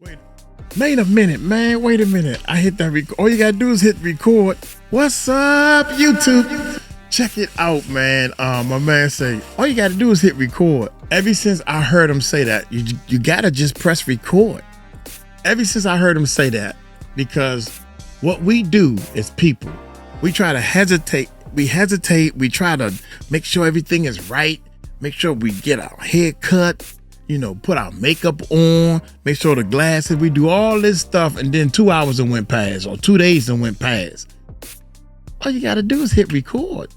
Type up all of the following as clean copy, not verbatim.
Wait a minute, man. Wait a minute. I hit that record. All you gotta do is hit record. What's up, YouTube? Check it out, man. My man say, all you gotta do is hit record. Ever since I heard him say that, you gotta just press record. Ever since I heard him say that, because what we do as people, we try to hesitate. We try to make sure everything is right. Make sure we get our hair cut. Put our makeup on, make sure the glasses, we do all this stuff, and then 2 hours and went past, or 2 days and went past. All you gotta do is hit record.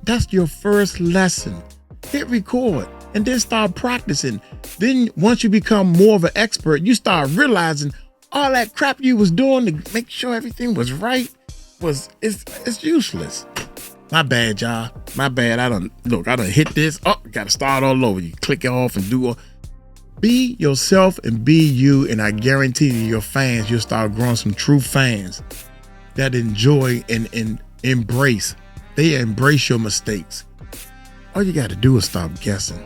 That's your first lesson. Hit record, and then start practicing. Then once you become more of an expert, you start realizing all that crap you was doing to make sure everything was right it's useless. My bad, y'all. My bad. I done hit this. Oh, gotta start all over. You click it off and do all. Be yourself and be you, and I guarantee you, your fans, you'll start growing some true fans that enjoy and embrace. They embrace your mistakes. All you gotta do is stop guessing.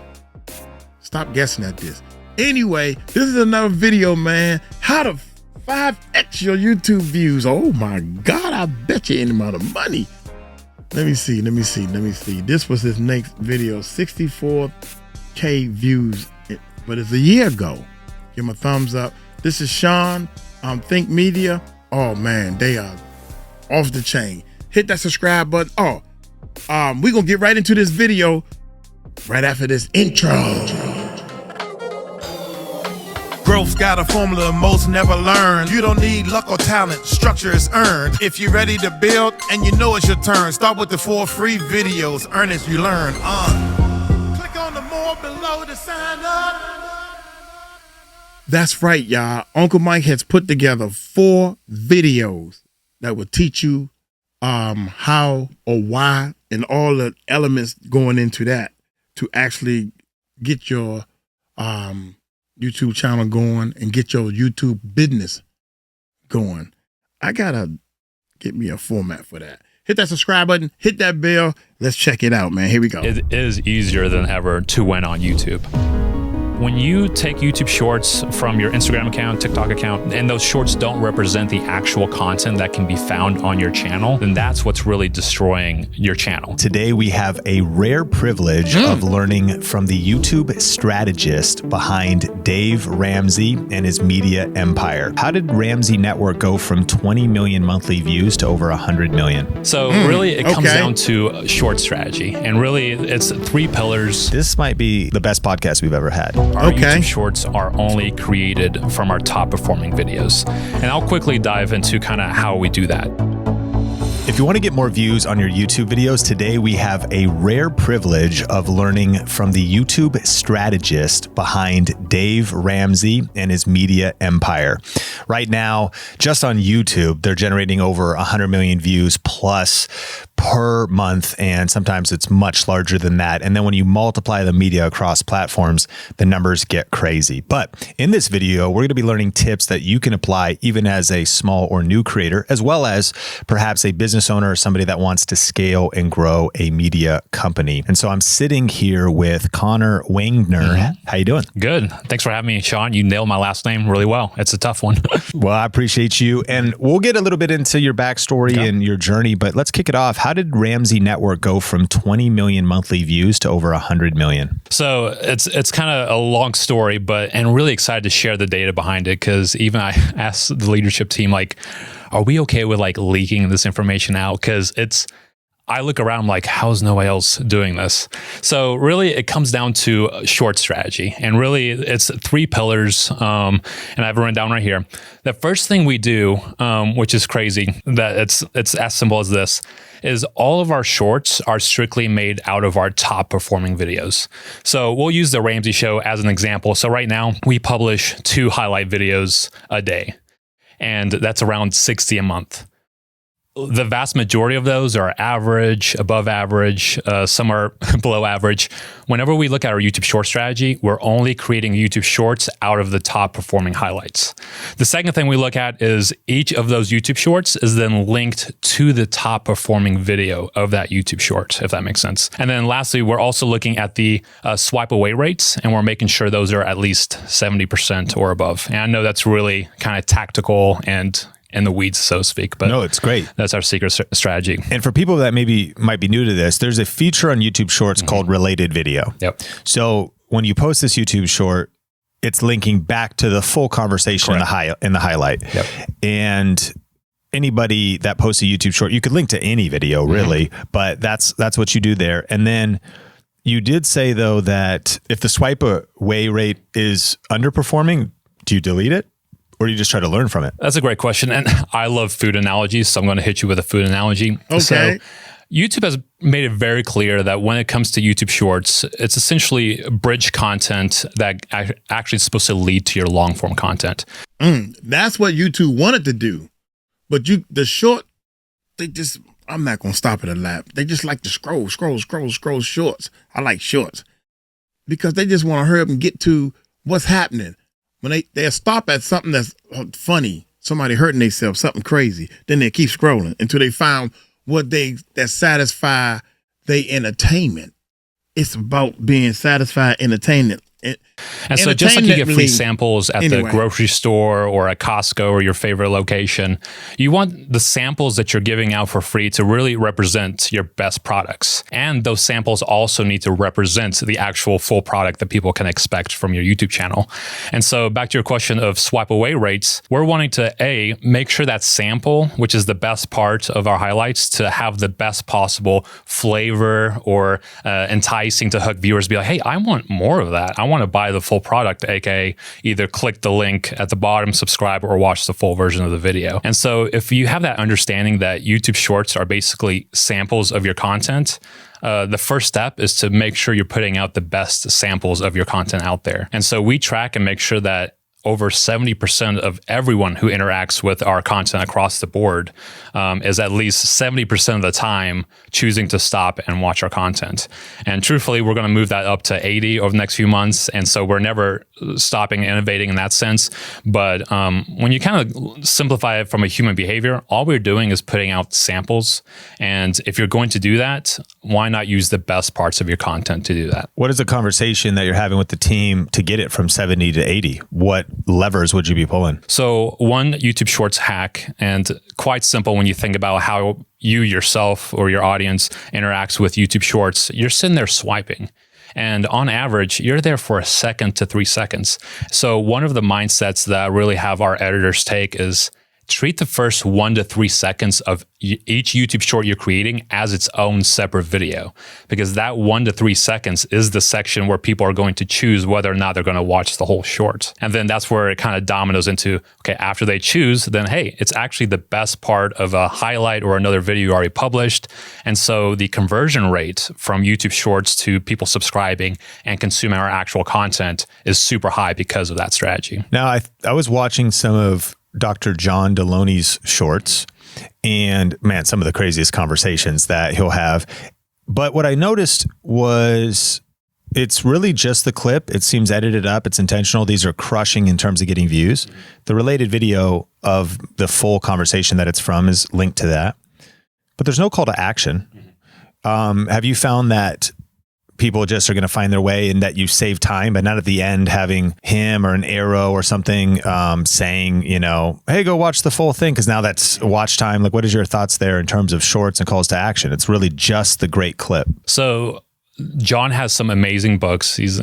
Stop guessing at this. Anyway, this is another video, man. How to 5x your YouTube views. Oh my God, I bet you any amount of money. Let me see. This was his next video, 64K views, but it's a year ago. Give him a thumbs up. This is Sean, Think Media. Oh man, they are off the chain. Hit that subscribe button. We're gonna get right into this video right after this intro. Growth's got a formula most never learn. You don't need luck or talent, structure is earned. If you're ready to build and you know it's your turn, start with the 4 free videos, earn as you learn. Click on the more below to sign up. That's right, y'all. Uncle Mike has put together 4 videos that will teach you how or why and all the elements going into that to actually get your YouTube channel going and get your YouTube business going. I gotta get me a format for that. Hit that subscribe button, hit that bell. Let's check it out, man. Here we go. It is easier than ever to win on YouTube. When you take YouTube Shorts from your Instagram account, TikTok account, and those shorts don't represent the actual content that can be found on your channel, then that's what's really destroying your channel. Today, we have a rare privilege of learning from the YouTube strategist behind Dave Ramsey and his media empire. How did Ramsey Network go from 20 million monthly views to over 100 million? So really, it comes down to short strategy. And really, it's 3 pillars. This might be the best podcast we've ever had. Our YouTube Shorts are only created from our top performing videos. And I'll quickly dive into kind of how we do that. If you want to get more views on your YouTube videos, today we have a rare privilege of learning from the YouTube strategist behind Dave Ramsey and his media empire. Right now, just on YouTube, they're generating over 100 million views plus per month, and sometimes it's much larger than that. And then when you multiply the media across platforms, the numbers get crazy. But in this video, we're going to be learning tips that you can apply even as a small or new creator, as well as perhaps a business owner or somebody that wants to scale and grow a media company. And so I'm sitting here with Connor Wagner. How you doing? Good. Thanks for having me, Sean. You nailed my last name really well. It's a tough one. Well, I appreciate you. And we'll get a little bit into your backstory and your journey, but let's kick it off. How did Ramsey Network go from 20 million monthly views to over 100 million? So it's kind of a long story, and really excited to share the data behind it, because even I asked the leadership team, like, are we okay with like leaking this information out? Because I look around like, how's nobody else doing this? So really it comes down to short strategy, and really it's 3 pillars. And I've written down right here. The first thing we do, which is crazy, that it's as simple as this, is all of our shorts are strictly made out of our top performing videos. So we'll use the Ramsey Show as an example. So right now we publish 2 highlight videos a day, and that's around 60 a month. the vast majority of those are average, above average, some are below average. Whenever we look at our YouTube short strategy, we're only creating YouTube shorts out of the top performing highlights. The second thing we look at is each of those YouTube shorts is then linked to the top performing video of that YouTube short, if that makes sense. And then lastly, we're also looking at the swipe away rates, and we're making sure those are at least 70% or above. And I know that's really kind of tactical and in the weeds, so to speak. But no, it's great. That's our secret strategy. And for people that might be new to this, there's a feature on YouTube Shorts called related video. Yep. So when you post this YouTube short, it's linking back to the full conversation in the highlight. Yep. And anybody that posts a YouTube short, you could link to any video really, but that's what you do there. And then you did say though that if the swipe away rate is underperforming, do you delete it? Or do you just try to learn from it? That's a great question. And I love food analogies, so I'm going to hit you with a food analogy. Okay. So YouTube has made it very clear that when it comes to YouTube Shorts, it's essentially bridge content that actually is supposed to lead to your long form content. That's what YouTube wanted to do. But the short, I'm not going to stop at a lap. They just like to scroll shorts. I like shorts because they just want to hurry up and get to what's happening. When they'll stop at something that's funny, somebody hurting themselves, something crazy, then they keep scrolling until they find that satisfy their entertainment. It's about being satisfied, entertainment. And so just like you get free samples at the grocery store or at Costco or your favorite location, you want the samples that you're giving out for free to really represent your best products. And those samples also need to represent the actual full product that people can expect from your YouTube channel. And so back to your question of swipe away rates, we're wanting to make sure that sample, which is the best part of our highlights, to have the best possible flavor or enticing to hook viewers, be like, hey, I want more of that. I want to buy the full product, aka either click the link at the bottom, subscribe, or watch the full version of the video. And so if you have that understanding that YouTube Shorts are basically samples of your content, the first step is to make sure you're putting out the best samples of your content out there. And so we track and make sure that over 70% of everyone who interacts with our content across the board is at least 70% of the time choosing to stop and watch our content. And truthfully, we're going to move that up to 80 over the next few months. And so we're never stopping innovating in that sense. But when you kind of simplify it from a human behavior, all we're doing is putting out samples. And if you're going to do that, why not use the best parts of your content to do that? What is the conversation that you're having with the team to get it from 70 to 80? What levers would you be pulling? So one YouTube Shorts hack, and quite simple when you think about how you yourself or your audience interacts with YouTube Shorts, you're sitting there swiping. And on average, you're there for 1 second to 3 seconds. So one of the mindsets that I really have our editors take is treat the first 1 to 3 seconds of each YouTube short you're creating as its own separate video, because that 1 to 3 seconds is the section where people are going to choose whether or not they're going to watch the whole short. And then that's where it kind of dominoes into, okay, after they choose, then hey, it's actually the best part of a highlight or another video you already published. And so the conversion rate from YouTube Shorts to people subscribing and consuming our actual content is super high because of that strategy. Now, I was watching some of Dr. John Deloney's shorts, and man, some of the craziest conversations that he'll have. But what I noticed was it's really just the clip. It seems edited up. It's intentional. These are crushing in terms of getting views. The related video of the full conversation that it's from is linked to that, but there's no call to action. Have you found that people just are going to find their way and that you save time, but not at the end having him or an arrow or something saying, you know, hey, go watch the full thing, because now that's watch time. Like, what is your thoughts there in terms of shorts and calls to action? It's really just the great clip. So John has some amazing books. He's,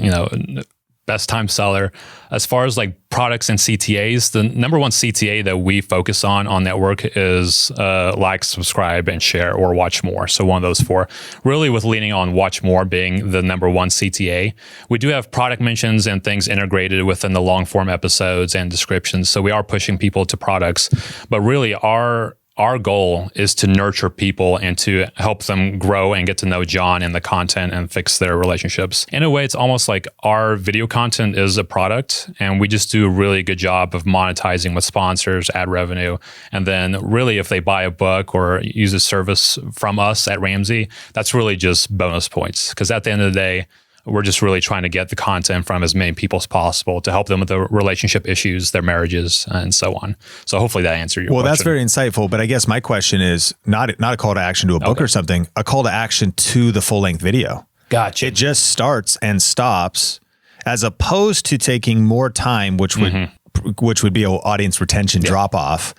best time seller. As far as like products and CTAs, the number one CTA that we focus on network is like, subscribe, and share, or watch more. So one of those four, really with leaning on watch more being the number one CTA. We do have product mentions and things integrated within the long form episodes and descriptions. So we are pushing people to products, but really our our goal is to nurture people and to help them grow and get to know John and the content and fix their relationships. In a way, it's almost like our video content is a product, and we just do a really good job of monetizing with sponsors, ad revenue. And then really, if they buy a book or use a service from us at Ramsey, that's really just bonus points. Because at the end of the day, we're just really trying to get the content from as many people as possible to help them with their relationship issues, their marriages, and so on. So hopefully that answered your question. Well, that's very insightful. But I guess my question is not a call to action to a book or something, a call to action to the full-length video. Gotcha. It just starts and stops, as opposed to taking more time, which would be an audience retention drop off.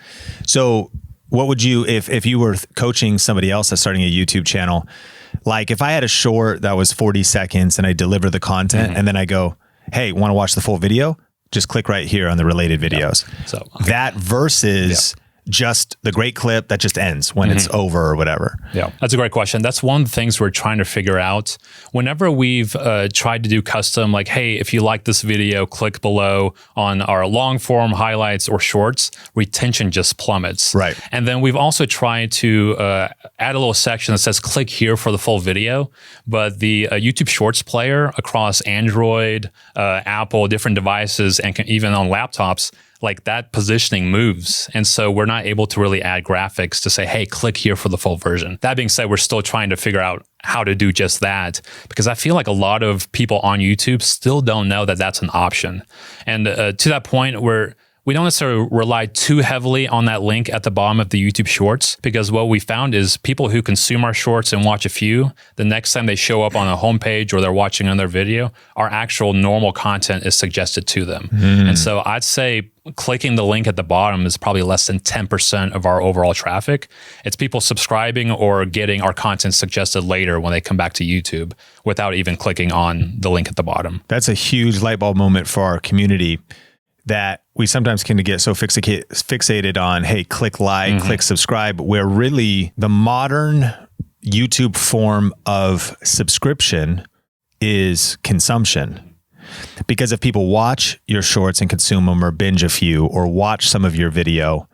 So what would you, if you were coaching somebody else that's starting a YouTube channel, like if I had a short that was 40 seconds and I deliver the content and then I go, hey, want to watch the full video? Just click right here on the related videos. So that versus just the great clip that just ends when it's over or whatever. Yeah, that's a great question. That's one of the things we're trying to figure out. Whenever we've tried to do custom, like, hey, if you like this video, click below on our long form highlights or shorts, retention just plummets. Right. And then we've also tried to add a little section that says click here for the full video. But the YouTube Shorts player across Android, Apple, different devices, and even on laptops, like that positioning moves. And so we're not able to really add graphics to say, hey, click here for the full version. That being said, we're still trying to figure out how to do just that, because I feel like a lot of people on YouTube still don't know that that's an option. And to that point, we don't necessarily rely too heavily on that link at the bottom of the YouTube Shorts, because what we found is people who consume our shorts and watch a few, the next time they show up on a homepage or they're watching another video, our actual normal content is suggested to them. And so I'd say clicking the link at the bottom is probably less than 10% of our overall traffic. It's people subscribing or getting our content suggested later when they come back to YouTube without even clicking on the link at the bottom. That's a huge light bulb moment for our community, that we sometimes can get so fixated on, hey, click like, click subscribe, where really the modern YouTube form of subscription is consumption. Because if people watch your shorts and consume them, or binge a few, or watch some of your video,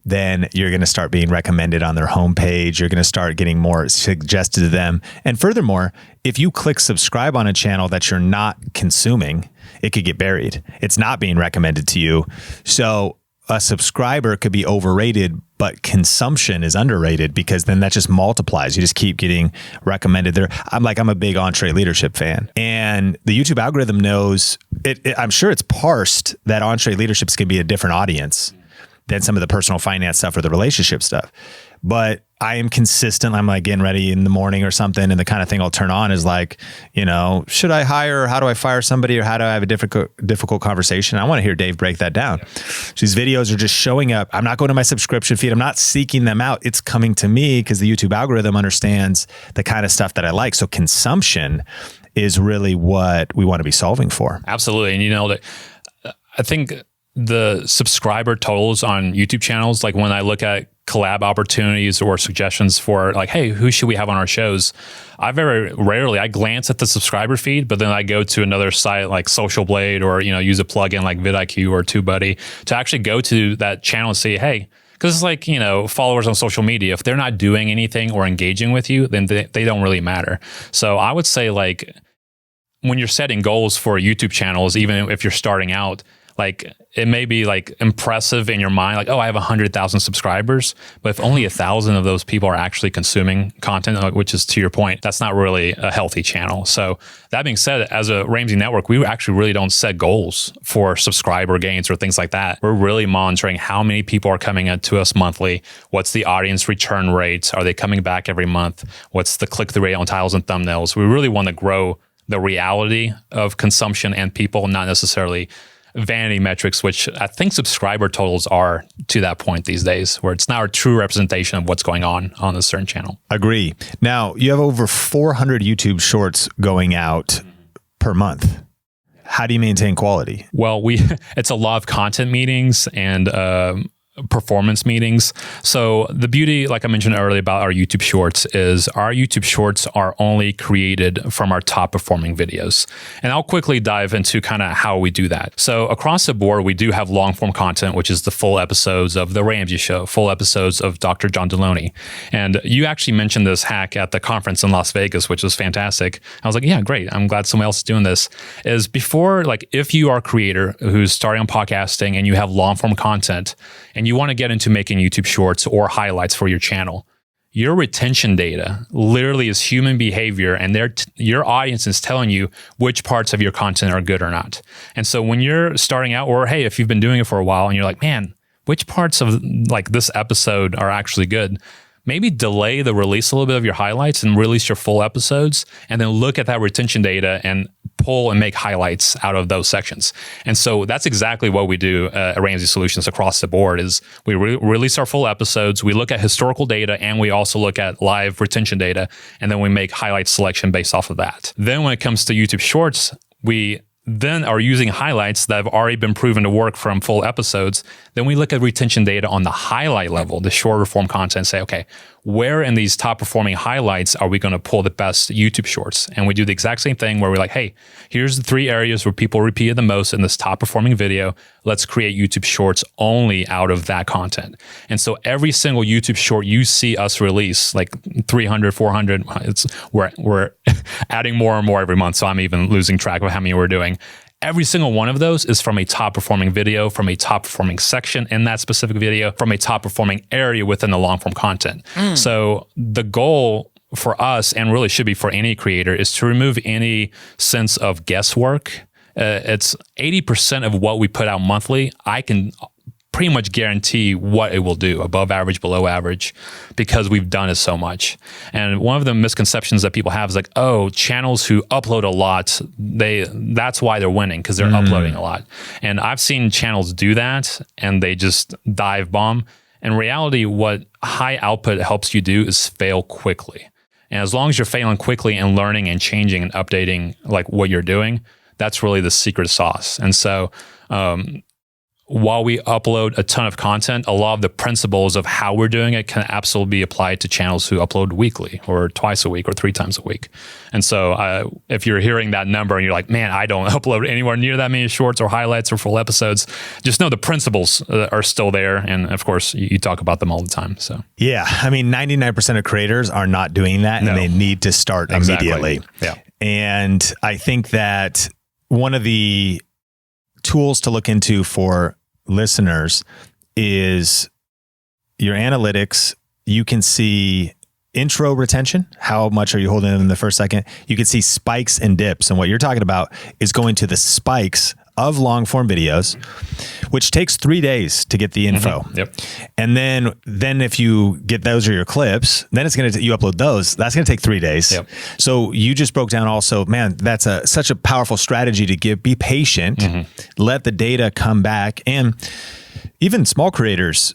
then you're going to start being recommended on their homepage. You're going to start getting more suggested to them. And furthermore, if you click subscribe on a channel that you're not consuming, it could get buried. It's not being recommended to you. So a subscriber could be overrated, but consumption is underrated, because then that just multiplies. You just keep getting recommended there. I'm a big EntreLeadership fan, and the YouTube algorithm knows it. I'm sure it's parsed that EntreLeadership is going to be a different audience than some of the personal finance stuff or the relationship stuff. But I am consistent. I'm like getting ready in the morning or something, and the kind of thing I'll turn on is like, should I hire, or how do I fire somebody, or how do I have a difficult conversation? I want to hear Dave break that down. So these videos are just showing up. I'm not going to my subscription feed. I'm not seeking them out. It's coming to me because the YouTube algorithm understands the kind of stuff that I like. So consumption is really what we want to be solving for. Absolutely. And I think the subscriber totals on YouTube channels, like when I look at collab opportunities or suggestions for like, hey, who should we have on our shows? I very rarely, I glance at the subscriber feed, but then I go to another site like Social Blade, or, use a plugin like vidIQ or TubeBuddy to actually go to that channel and say, hey, because it's like, followers on social media, if they're not doing anything or engaging with you, then they don't really matter. So I would say, like, when you're setting goals for YouTube channels, even if you're starting out, like, it may be like impressive in your mind, like, oh, I have 100,000 subscribers, but if only 1,000 of those people are actually consuming content, which is, to your point, that's not really a healthy channel. So that being said, as a Ramsey Network, we actually really don't set goals for subscriber gains or things like that. We're really monitoring how many people are coming to us monthly. What's the audience return rate? Are they coming back every month? What's the click-through rate on titles and thumbnails? We really want to grow the reality of consumption and people, not necessarily vanity metrics, which I think subscriber totals are to that point these days, where it's not a true representation of what's going on a certain channel. Agree. Now, you have over 400 YouTube shorts going out per month. How do you maintain quality? Well, it's a lot of content meetings, and performance meetings. So the beauty, like I mentioned earlier about our YouTube Shorts, is our YouTube Shorts are only created from our top performing videos. And I'll quickly dive into kind of how we do that. So across the board, we do have long form content, which is the full episodes of The Ramsey Show, full episodes of Dr. John Deloney. And you actually mentioned this hack at the conference in Las Vegas, which was fantastic. I was like, yeah, great. I'm glad someone else is doing this. Is before, like if you are a creator who's starting on podcasting and you have long form content and you want to get into making YouTube Shorts or highlights for your channel, your retention data literally is human behavior, and your audience is telling you which parts of your content are good or not. And so when you're starting out, or hey, if you've been doing it for a while and you're like, man, which parts of like this episode are actually good? Maybe delay the release a little bit of your highlights and release your full episodes, and then look at that retention data and pull and make highlights out of those sections. And so that's exactly what we do at Ramsey Solutions across the board. Is we release our full episodes, we look at historical data, and we also look at live retention data, and then we make highlight selection based off of that. Then when it comes to YouTube Shorts, we then are using highlights that have already been proven to work from full episodes. Then we look at retention data on the highlight level, the shorter form content, and say, okay, where in these top performing highlights are we going to pull the best YouTube Shorts? And we do the exact same thing where we're like, hey, here's the 3 areas where people repeated the most in this top performing video. Let's create YouTube Shorts only out of that content. And so every single YouTube Short you see us release, like 300, 400, we're adding more and more every month. So I'm even losing track of how many we're doing. Every single one of those is from a top performing video, from a top performing section in that specific video, from a top performing area within the long form content. So the goal for us, and really should be for any creator, is to remove any sense of guesswork. It's 80% of what we put out monthly. I can pretty much guarantee what it will do, above average, below average, because we've done it so much. And one of the misconceptions that people have is like, oh, channels who upload a lot, that's why they're winning, because they're uploading a lot. And I've seen channels do that and they just dive bomb. In reality, what high output helps you do is fail quickly. And as long as you're failing quickly and learning and changing and updating like what you're doing, that's really the secret sauce. And so, while we upload a ton of content, a lot of the principles of how we're doing it can absolutely be applied to channels who upload weekly or twice a week or 3 times a week. And so if you're hearing that number and you're like, man, I don't upload anywhere near that many shorts or highlights or full episodes, just know the principles are still there. And of course, you talk about them all the time. So yeah, I mean, 99% of creators are not doing that, and they need to start immediately. Yeah. And I think that one of the tools to look into for listeners is your analytics. You can see intro retention. How much are you holding in the first second? You can see spikes and dips. And what you're talking about is going to the spikes of long form videos, which takes 3 days to get the info. Yep. And then if you get those are your clips, then it's going to, you upload those. That's going to take 3 days. Yep. So you just broke down also, man, that's such a powerful strategy to be patient, let the data come back. And even small creators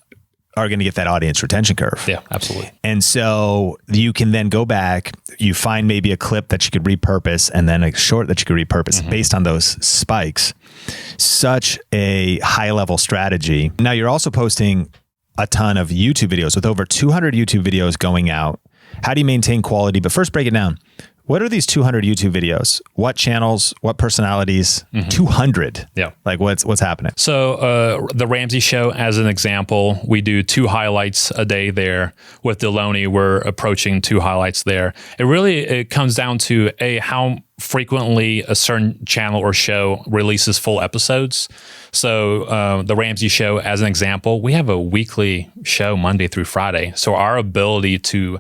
are going to get that audience retention curve. Yeah, absolutely. And so you can then go back, you find maybe a clip that you could repurpose and then a short that you could repurpose based on those spikes. Such a high level strategy. Now you're also posting a ton of YouTube videos with over 200 YouTube videos going out. How do you maintain quality? But first break it down. What are these 200 YouTube videos? What channels? What personalities? 200. Yeah. Like what's happening? So the Ramsey Show, as an example, we do 2 highlights a day there. With Deloney, we're approaching 2 highlights there. It comes down to how frequently a certain channel or show releases full episodes. So the Ramsey Show, as an example, we have a weekly show Monday through Friday. So our ability to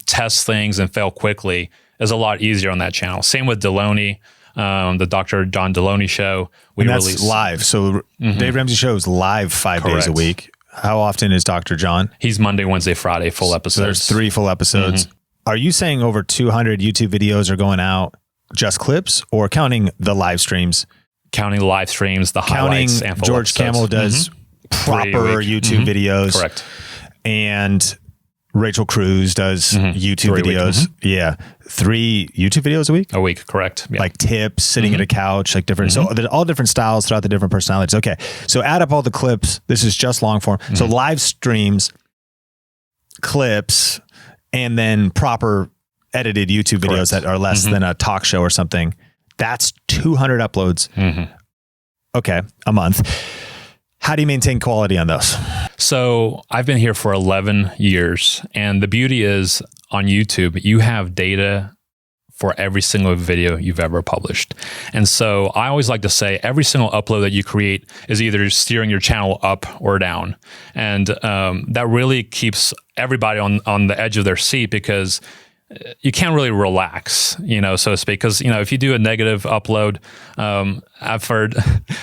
test things and fail quickly is a lot easier on that channel. Same with Deloney, the Dr. John Deloney Show. We release live. So Dave Ramsey Show is live 5 days a week. How often is Dr. John? He's Monday, Wednesday, Friday, full episodes. So there's 3 full episodes. Are you saying over 200 YouTube videos are going out, just clips, or counting the live streams? Counting the live streams, the highlights, and full George episodes. Camel does proper YouTube videos. Correct. And Rachel Cruz does YouTube 3 a week. videos. Yeah. 3 YouTube videos a week? A week, correct. Yeah. Like tips, sitting at a couch, like different. So there's all different styles throughout the different personalities. Okay. So add up all the clips. This is just long form. So live streams, clips, and then proper edited YouTube videos that are less than a talk show or something. That's 200 uploads. Okay. A month. How do you maintain quality on those? So I've been here for 11 years. And the beauty is on YouTube, you have data for every single video you've ever published. And so I always like to say every single upload that you create is either steering your channel up or down. And that really keeps everybody on the edge of their seat, because you can't really relax, so to speak. Because, if you do a negative upload, I've heard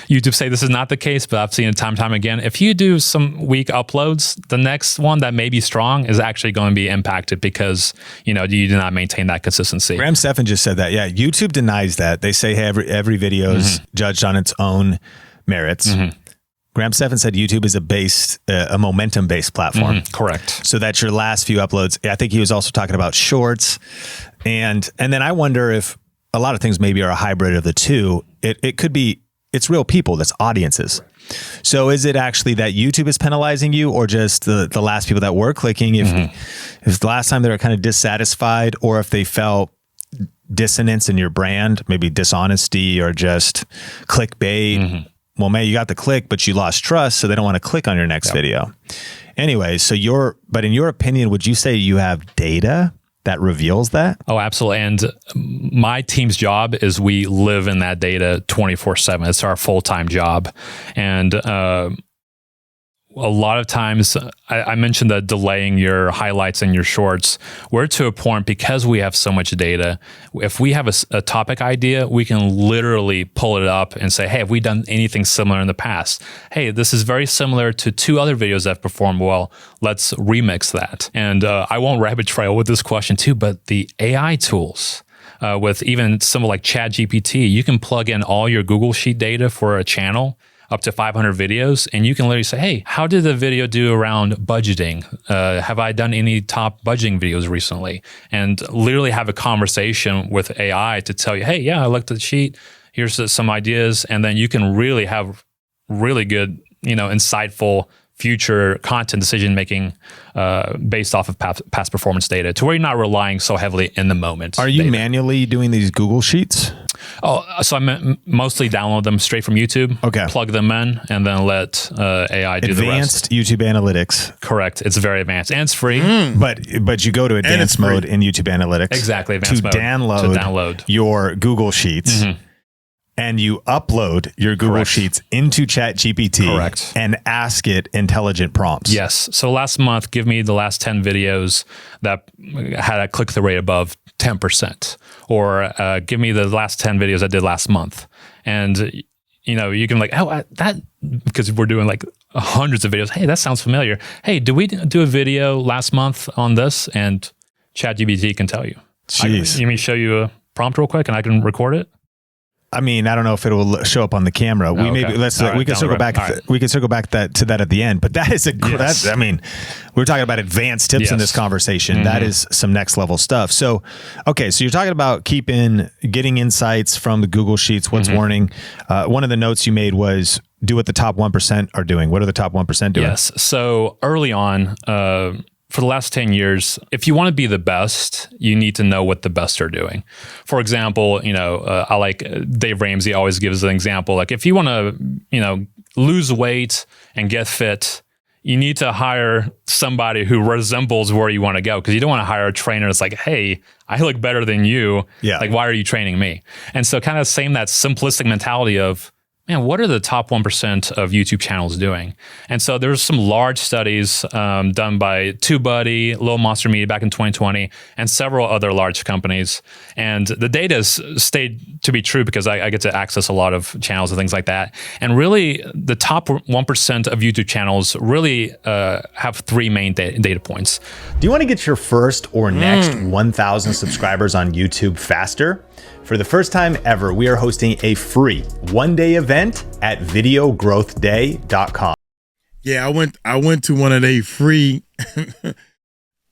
YouTube say this is not the case, but I've seen it time and time again. If you do some weak uploads, the next one that may be strong is actually going to be impacted because, you do not maintain that consistency. Graham Stephan just said that. Yeah, YouTube denies that. They say, hey, every video is judged on its own merits. Graham Stephan said YouTube is a momentum-based platform. Correct. So that's your last few uploads. I think he was also talking about shorts. And then I wonder if a lot of things maybe are a hybrid of the two. It could be, it's real people, that's audiences. So is it actually that YouTube is penalizing you, or just the last people that were clicking? If the last time they were kind of dissatisfied, or if they felt dissonance in your brand, maybe dishonesty or just clickbait. Well, man, you got the click, but you lost trust, so they don't want to click on your next video. Anyway, but in your opinion, would you say you have data that reveals that? Oh, absolutely. And my team's job is we live in that data 24/7. It's our full-time job. And a lot of times, I mentioned that delaying your highlights and your shorts. We're to a point, because we have so much data, if we have a topic idea, we can literally pull it up and say, hey, have we done anything similar in the past? Hey, this is very similar to 2 other videos that performed well. Let's remix that. And I won't rabbit trail with this question too, but the AI tools, with even something like ChatGPT, you can plug in all your Google Sheet data for a channel, up to 500 videos, and you can literally say, hey, how did the video do around budgeting? Have I done any top budgeting videos recently? And literally have a conversation with AI to tell you, hey, yeah, I looked at the sheet. Here's some ideas. And then you can really have really good, insightful future content decision-making based off of past performance data, to where you're not relying so heavily in the moment. Are you manually doing these Google Sheets? Oh, so I mostly download them straight from YouTube, plug them in, and then let AI do the rest. Advanced YouTube Analytics. Correct. It's very advanced, and it's free. But you go to advanced mode in YouTube Analytics. Exactly, advanced mode. To download your Google Sheets. And you upload your Google Sheets into ChatGPT and ask it intelligent prompts. Yes. So last month, give me the last 10 videos that had a click-through rate above 10%, or give me the last 10 videos I did last month. And, you can because we're doing like hundreds of videos. Hey, that sounds familiar. Hey, did we do a video last month on this? And ChatGPT can tell you. Jeez. You mean show you a prompt real quick and I can record it? I mean, I don't know if it will show up on the camera. We can circle back. We can circle back to that at the end. But that is we're talking about advanced tips in this conversation. That is some next level stuff. So, okay, so you're talking about getting insights from the Google Sheets. What's warning? One of the notes you made was do what the top 1% are doing. What are the top 1% doing? Yes. So early on, for the last 10 years, if you want to be the best, you need to know what the best are doing. For example, I like Dave Ramsey always gives an example. Like if you want to, lose weight and get fit, you need to hire somebody who resembles where you want to go, because you don't want to hire a trainer that's like, hey, I look better than you. Yeah. Like, why are you training me? And so kind of same that simplistic mentality of, man, what are the top 1% of YouTube channels doing? And so there's some large studies done by TubeBuddy, Little Monster Media back in 2020, and several other large companies. And the data has stayed to be true because I get to access a lot of channels and things like that. And really, the top 1% of YouTube channels really have 3 main data points. Do you want to get your first or next 1,000 subscribers on YouTube faster? For the first time ever, we are hosting a free one-day event at videogrowthday.com. Yeah, I went to one of their free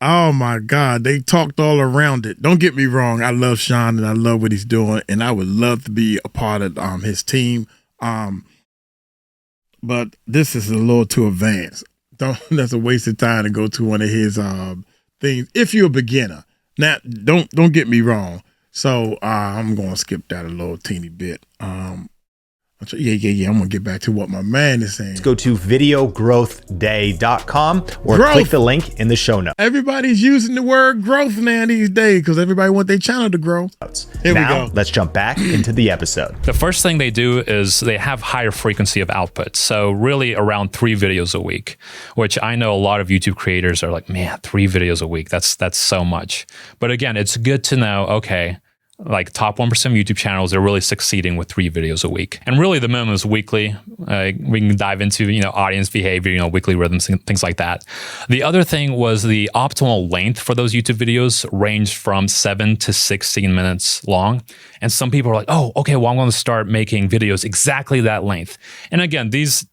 Oh my God, they talked all around it. Don't get me wrong, I love Sean and I love what he's doing, and I would love to be a part of his team. But this is a little too advanced. That's a waste of time to go to one of his things if you're a beginner. Now, don't get me wrong. So I'm gonna skip that a little teeny bit. Yeah. I'm gonna get back to what my man is saying. Let's go to videogrowthday.com or Growth. click the link in the show notes. Everybody's using the word growth now these days because everybody want their channel to grow. Here Now, we go. let's jump back into the episode. The first thing they do is they have higher frequency of output. So really around 3 videos a week, which I know a lot of YouTube creators are like, man, 3 videos a week. That's so much. But again, it's good to know, okay, like top 1% of YouTube channels are really succeeding with 3 videos a week. And really the minimum is weekly. We can dive into, audience behavior, weekly rhythms, and things like that. The other thing was the optimal length for those YouTube videos ranged from 7 to 16 minutes long. And some people are like, oh, okay, well, I'm going to start making videos exactly that length. And again, these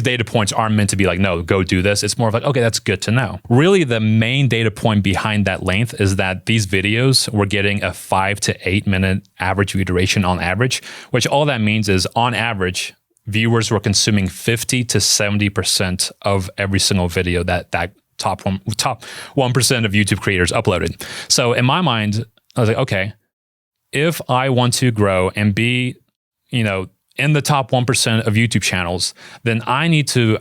data points aren't meant to be like, no, go do this. It's more of like, okay, that's good to know. Really, the main data point behind that length is that these videos were getting a 5 to 8 minute average view duration on average, which all that means is on average, viewers were consuming 50 to 70% of every single video that top 1% of YouTube creators uploaded. So in my mind, I was like, okay, if I want to grow and be, in the top 1% of YouTube channels, then I need to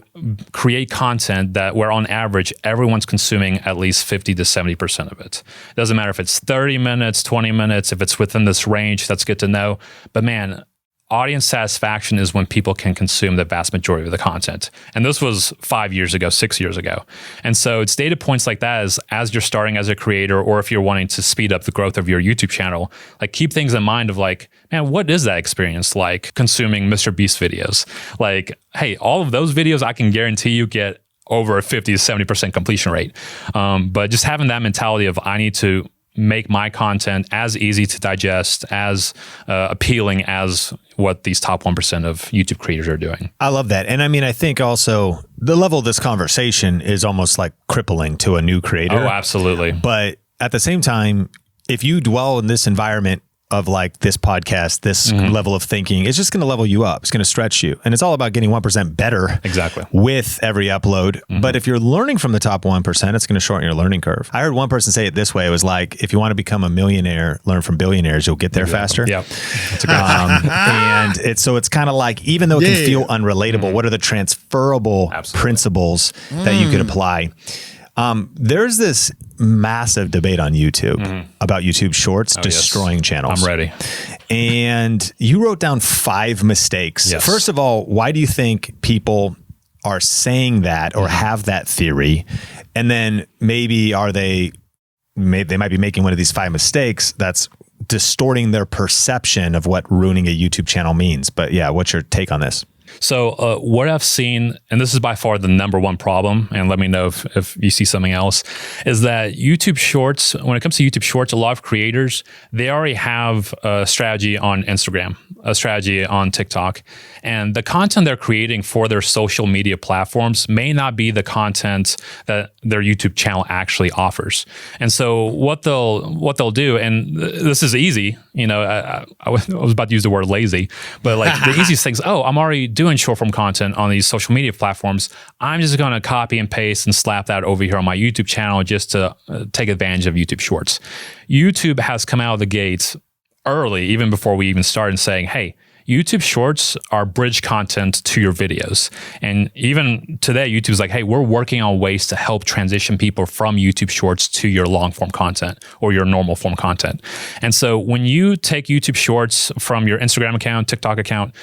create content that where on average, everyone's consuming at least 50 to 70% of it. Doesn't matter if it's 30 minutes, 20 minutes, if it's within this range, that's good to know. But man, audience satisfaction is when people can consume the vast majority of the content. And this was 5 years ago, 6 years ago. And so it's data points like that as you're starting as a creator, or if you're wanting to speed up the growth of your YouTube channel, like keep things in mind of like, man, what is that experience like consuming Mr. Beast videos? Like, hey, all of those videos, I can guarantee you get over a 50 to 70% completion rate. But just having that mentality of I need to make my content as easy to digest, as appealing as what these top 1% of YouTube creators are doing. I love that. And I mean, I think also the level of this conversation is almost like crippling to a new creator. Oh, absolutely. But at the same time, if you dwell in this environment of like this podcast, this level of thinking, it's just going to level you up. It's going to stretch you. And it's all about getting 1% better with every upload. But if you're learning from the top 1%, it's going to shorten your learning curve. I heard one person say it this way. It was like, if you want to become a millionaire, learn from billionaires, you'll get there faster. Yeah. That's a good and it's kind of like, even though it can feel unrelatable, what are the transferable principles that you could apply? There's this massive debate on YouTube about YouTube Shorts destroying channels. I'm ready. And you wrote down 5 mistakes. Yes. First of all, why do you think people are saying that or have that theory? And then maybe they might be making one of these 5 mistakes that's distorting their perception of what ruining a YouTube channel means. But yeah, what's your take on this? So what I've seen, and this is by far the number one problem, and let me know if you see something else, is that YouTube Shorts, when it comes to YouTube Shorts, a lot of creators, they already have a strategy on Instagram, a strategy on TikTok, and the content they're creating for their social media platforms may not be the content that their YouTube channel actually offers. And so what they'll do, and this is easy, I was about to use the word lazy, but like the easiest things, I'm already doing short form content on these social media platforms. I'm just going to copy and paste and slap that over here on my YouTube channel just to take advantage of YouTube Shorts. YouTube has come out of the gates early, even before we even started, saying, hey, YouTube Shorts are bridge content to your videos. And even today, YouTube's like, hey, we're working on ways to help transition people from YouTube Shorts to your long form content or your normal form content. And so when you take YouTube Shorts from your Instagram account, TikTok account,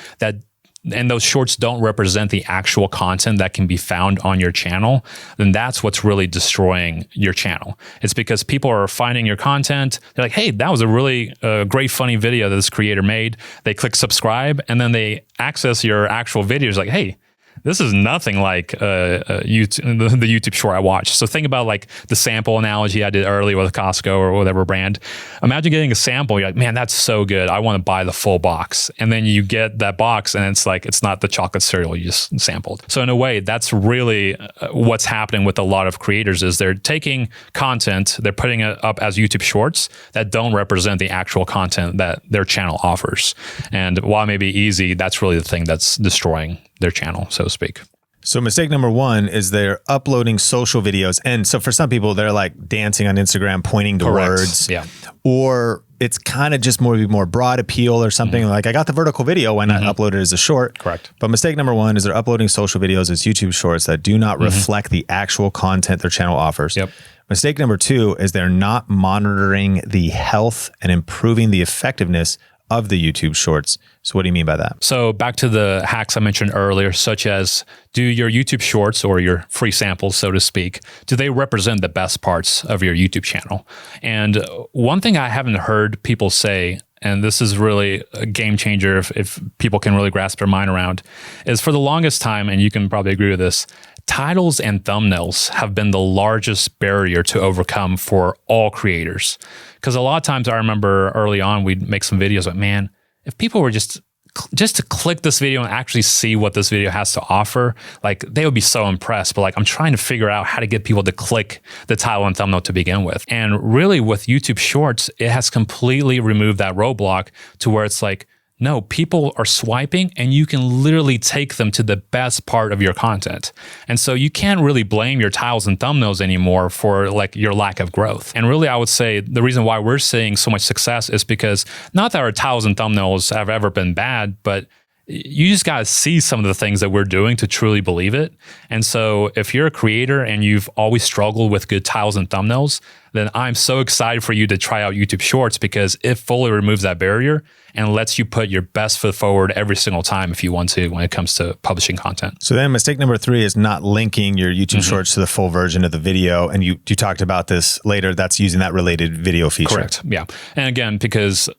and those shorts don't represent the actual content that can be found on your channel, then that's what's really destroying your channel. It's because people are finding your content. They're like, hey, that was a really great, funny video that this creator made. They click subscribe, and then they access your actual videos like, hey, this is nothing like YouTube, the YouTube short I watched. So think about like the sample analogy I did earlier with Costco or whatever brand. Imagine getting a sample. You're like, man, that's so good. I want to buy the full box. And then you get that box and it's like, it's not the chocolate cereal you just sampled. So in a way, that's really what's happening with a lot of creators is they're taking content, they're putting it up as YouTube shorts that don't represent the actual content that their channel offers. And while it may be easy, that's really the thing that's destroying their channel, so to speak. So mistake number one is they're uploading social videos. And so for some people, they're like dancing on Instagram, pointing to Correct. words. Yeah. Or it's kind of just more broad appeal or something like, I got the vertical video, why not upload it as a short? Correct. But mistake number one is they're uploading social videos as YouTube shorts that do not reflect the actual content their channel offers. Yep. Mistake number two is they're not monitoring the health and improving the effectiveness of the YouTube shorts. So what do you mean by that? So back to the hacks I mentioned earlier, such as do your YouTube shorts or your free samples, so to speak, do they represent the best parts of your YouTube channel? And one thing I haven't heard people say, and this is really a game changer if people can really grasp their mind around, is for the longest time, and you can probably agree with this, titles and thumbnails have been the largest barrier to overcome for all creators. Because a lot of times I remember early on, we'd make some videos like, man, if people were just to click this video and actually see what this video has to offer, like they would be so impressed. But like, I'm trying to figure out how to get people to click the title and thumbnail to begin with. And really with YouTube Shorts, it has completely removed that roadblock to where it's like, no, people are swiping and you can literally take them to the best part of your content. And so you can't really blame your titles and thumbnails anymore for like your lack of growth. And really, I would say the reason why we're seeing so much success is because not that our titles and thumbnails have ever been bad, but you just got to see some of the things that we're doing to truly believe it. And so if you're a creator and you've always struggled with good titles and thumbnails, then I'm so excited for you to try out YouTube Shorts because it fully removes that barrier and lets you put your best foot forward every single time if you want to when it comes to publishing content. So then mistake number three is not linking your YouTube Shorts to the full version of the video. And you talked about this later. That's using that related video feature. Correct. Yeah. And again, because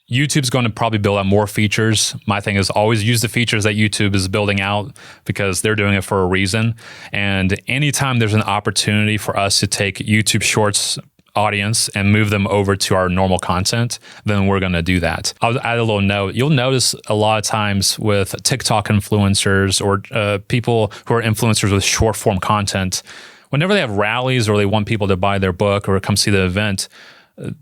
YouTube's going to probably build out more features. My thing is always use the features that YouTube is building out because they're doing it for a reason. And anytime there's an opportunity for us to take YouTube Shorts audience and move them over to our normal content, then we're going to do that. I'll add a little note. You'll notice a lot of times with TikTok influencers or people who are influencers with short form content, whenever they have rallies or they want people to buy their book or come see the event,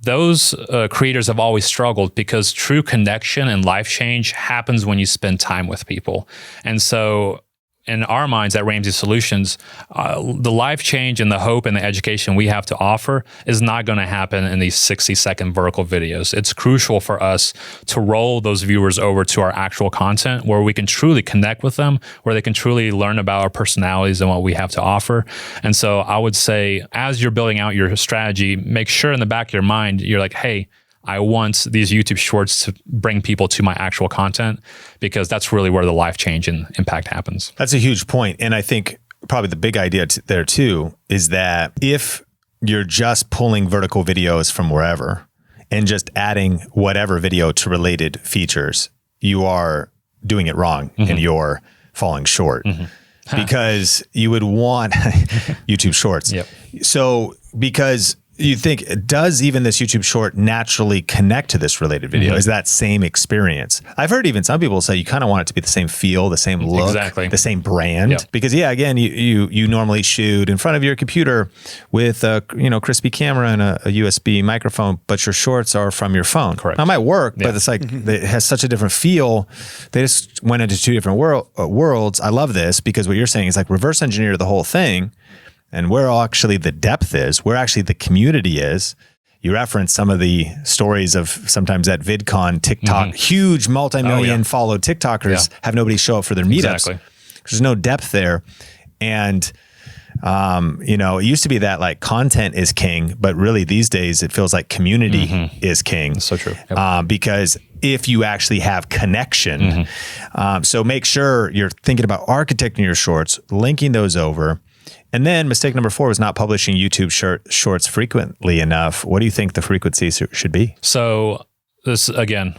those creators have always struggled because true connection and life change happens when you spend time with people. And so in our minds at Ramsey Solutions, the life change and the hope and the education we have to offer is not going to happen in these 60-second vertical videos. It's crucial for us to roll those viewers over to our actual content where we can truly connect with them, where they can truly learn about our personalities and what we have to offer. And so I would say, as you're building out your strategy, make sure in the back of your mind, you're like, hey, I want these YouTube Shorts to bring people to my actual content because that's really where the life change and impact happens. That's a huge point. And I think probably the big idea there too is that if you're just pulling vertical videos from wherever and just adding whatever video to related features, you are doing it wrong and you're falling short because you would want YouTube Shorts. Yep. So because you think, does even this YouTube short naturally connect to this related video? Is that same experience? I've heard even some people say you kind of want it to be the same feel, the same look, the same brand. Yep. Because again, you normally shoot in front of your computer with a crispy camera and a USB microphone, but your shorts are from your phone. Correct. Now, it might work, but it's like it has such a different feel. They just went into two different worlds. I love this because what you're saying is like reverse engineer the whole thing. And where actually the depth is, where actually the community is. You reference some of the stories of sometimes at VidCon, TikTok, huge multi-million followed TikTokers have nobody show up for their meetups. Exactly. There's no depth there. And, it used to be that like content is king, but really these days it feels like community is king. That's so true. Yep. Because if you actually have connection, so make sure you're thinking about architecting your shorts, linking those over. And then mistake number 4 was not publishing YouTube shorts frequently enough. What do you think the frequency should be? So this, again,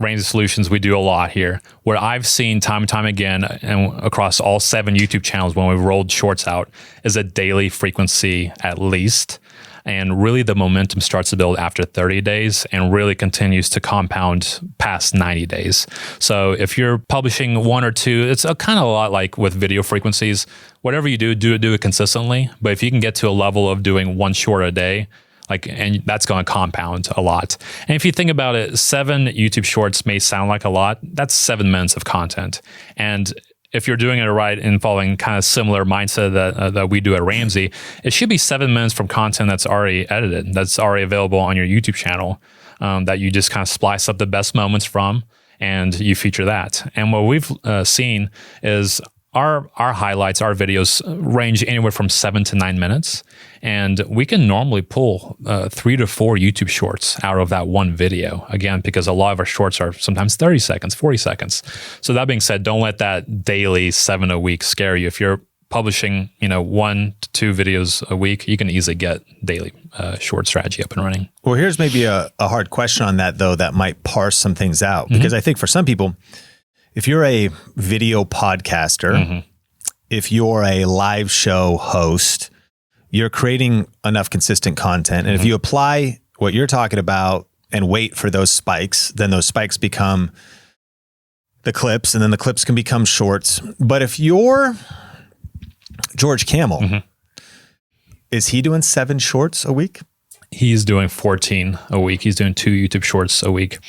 Ramsey Solutions, we do a lot here. What I've seen time and time again, and across all 7 YouTube channels when we've rolled shorts out, is a daily frequency at least. And really the momentum starts to build after 30 days and really continues to compound past 90 days. So if you're publishing 1 or 2, it's kind of a lot like with video frequencies. Whatever you do it consistently. But if you can get to a level of doing 1 short a day, and that's going to compound a lot. And if you think about it, 7 YouTube shorts may sound like a lot. That's 7 minutes of content. And if you're doing it right and following kind of similar mindset that we do at Ramsey, it should be 7 minutes from content that's already edited, that's already available on your YouTube channel, that you just kind of splice up the best moments from, and you feature that. And what we've seen is our highlights, our videos range anywhere from 7 to 9 minutes. And we can normally pull 3 to 4 YouTube shorts out of that one video. Again, because a lot of our shorts are sometimes 30 seconds, 40 seconds. So that being said, don't let that daily 7 a week scare you. If you're publishing, 1 to 2 videos a week, you can easily get daily short strategy up and running. Well, here's maybe a hard question on that though, that might parse some things out. Because I think for some people, if you're a video podcaster, if you're a live show host, you're creating enough consistent content. And if you apply what you're talking about and wait for those spikes, then those spikes become the clips, and then the clips can become shorts. But if you're George Camel, is he doing 7 shorts a week? He's doing 14 a week. He's doing 2 YouTube shorts a week.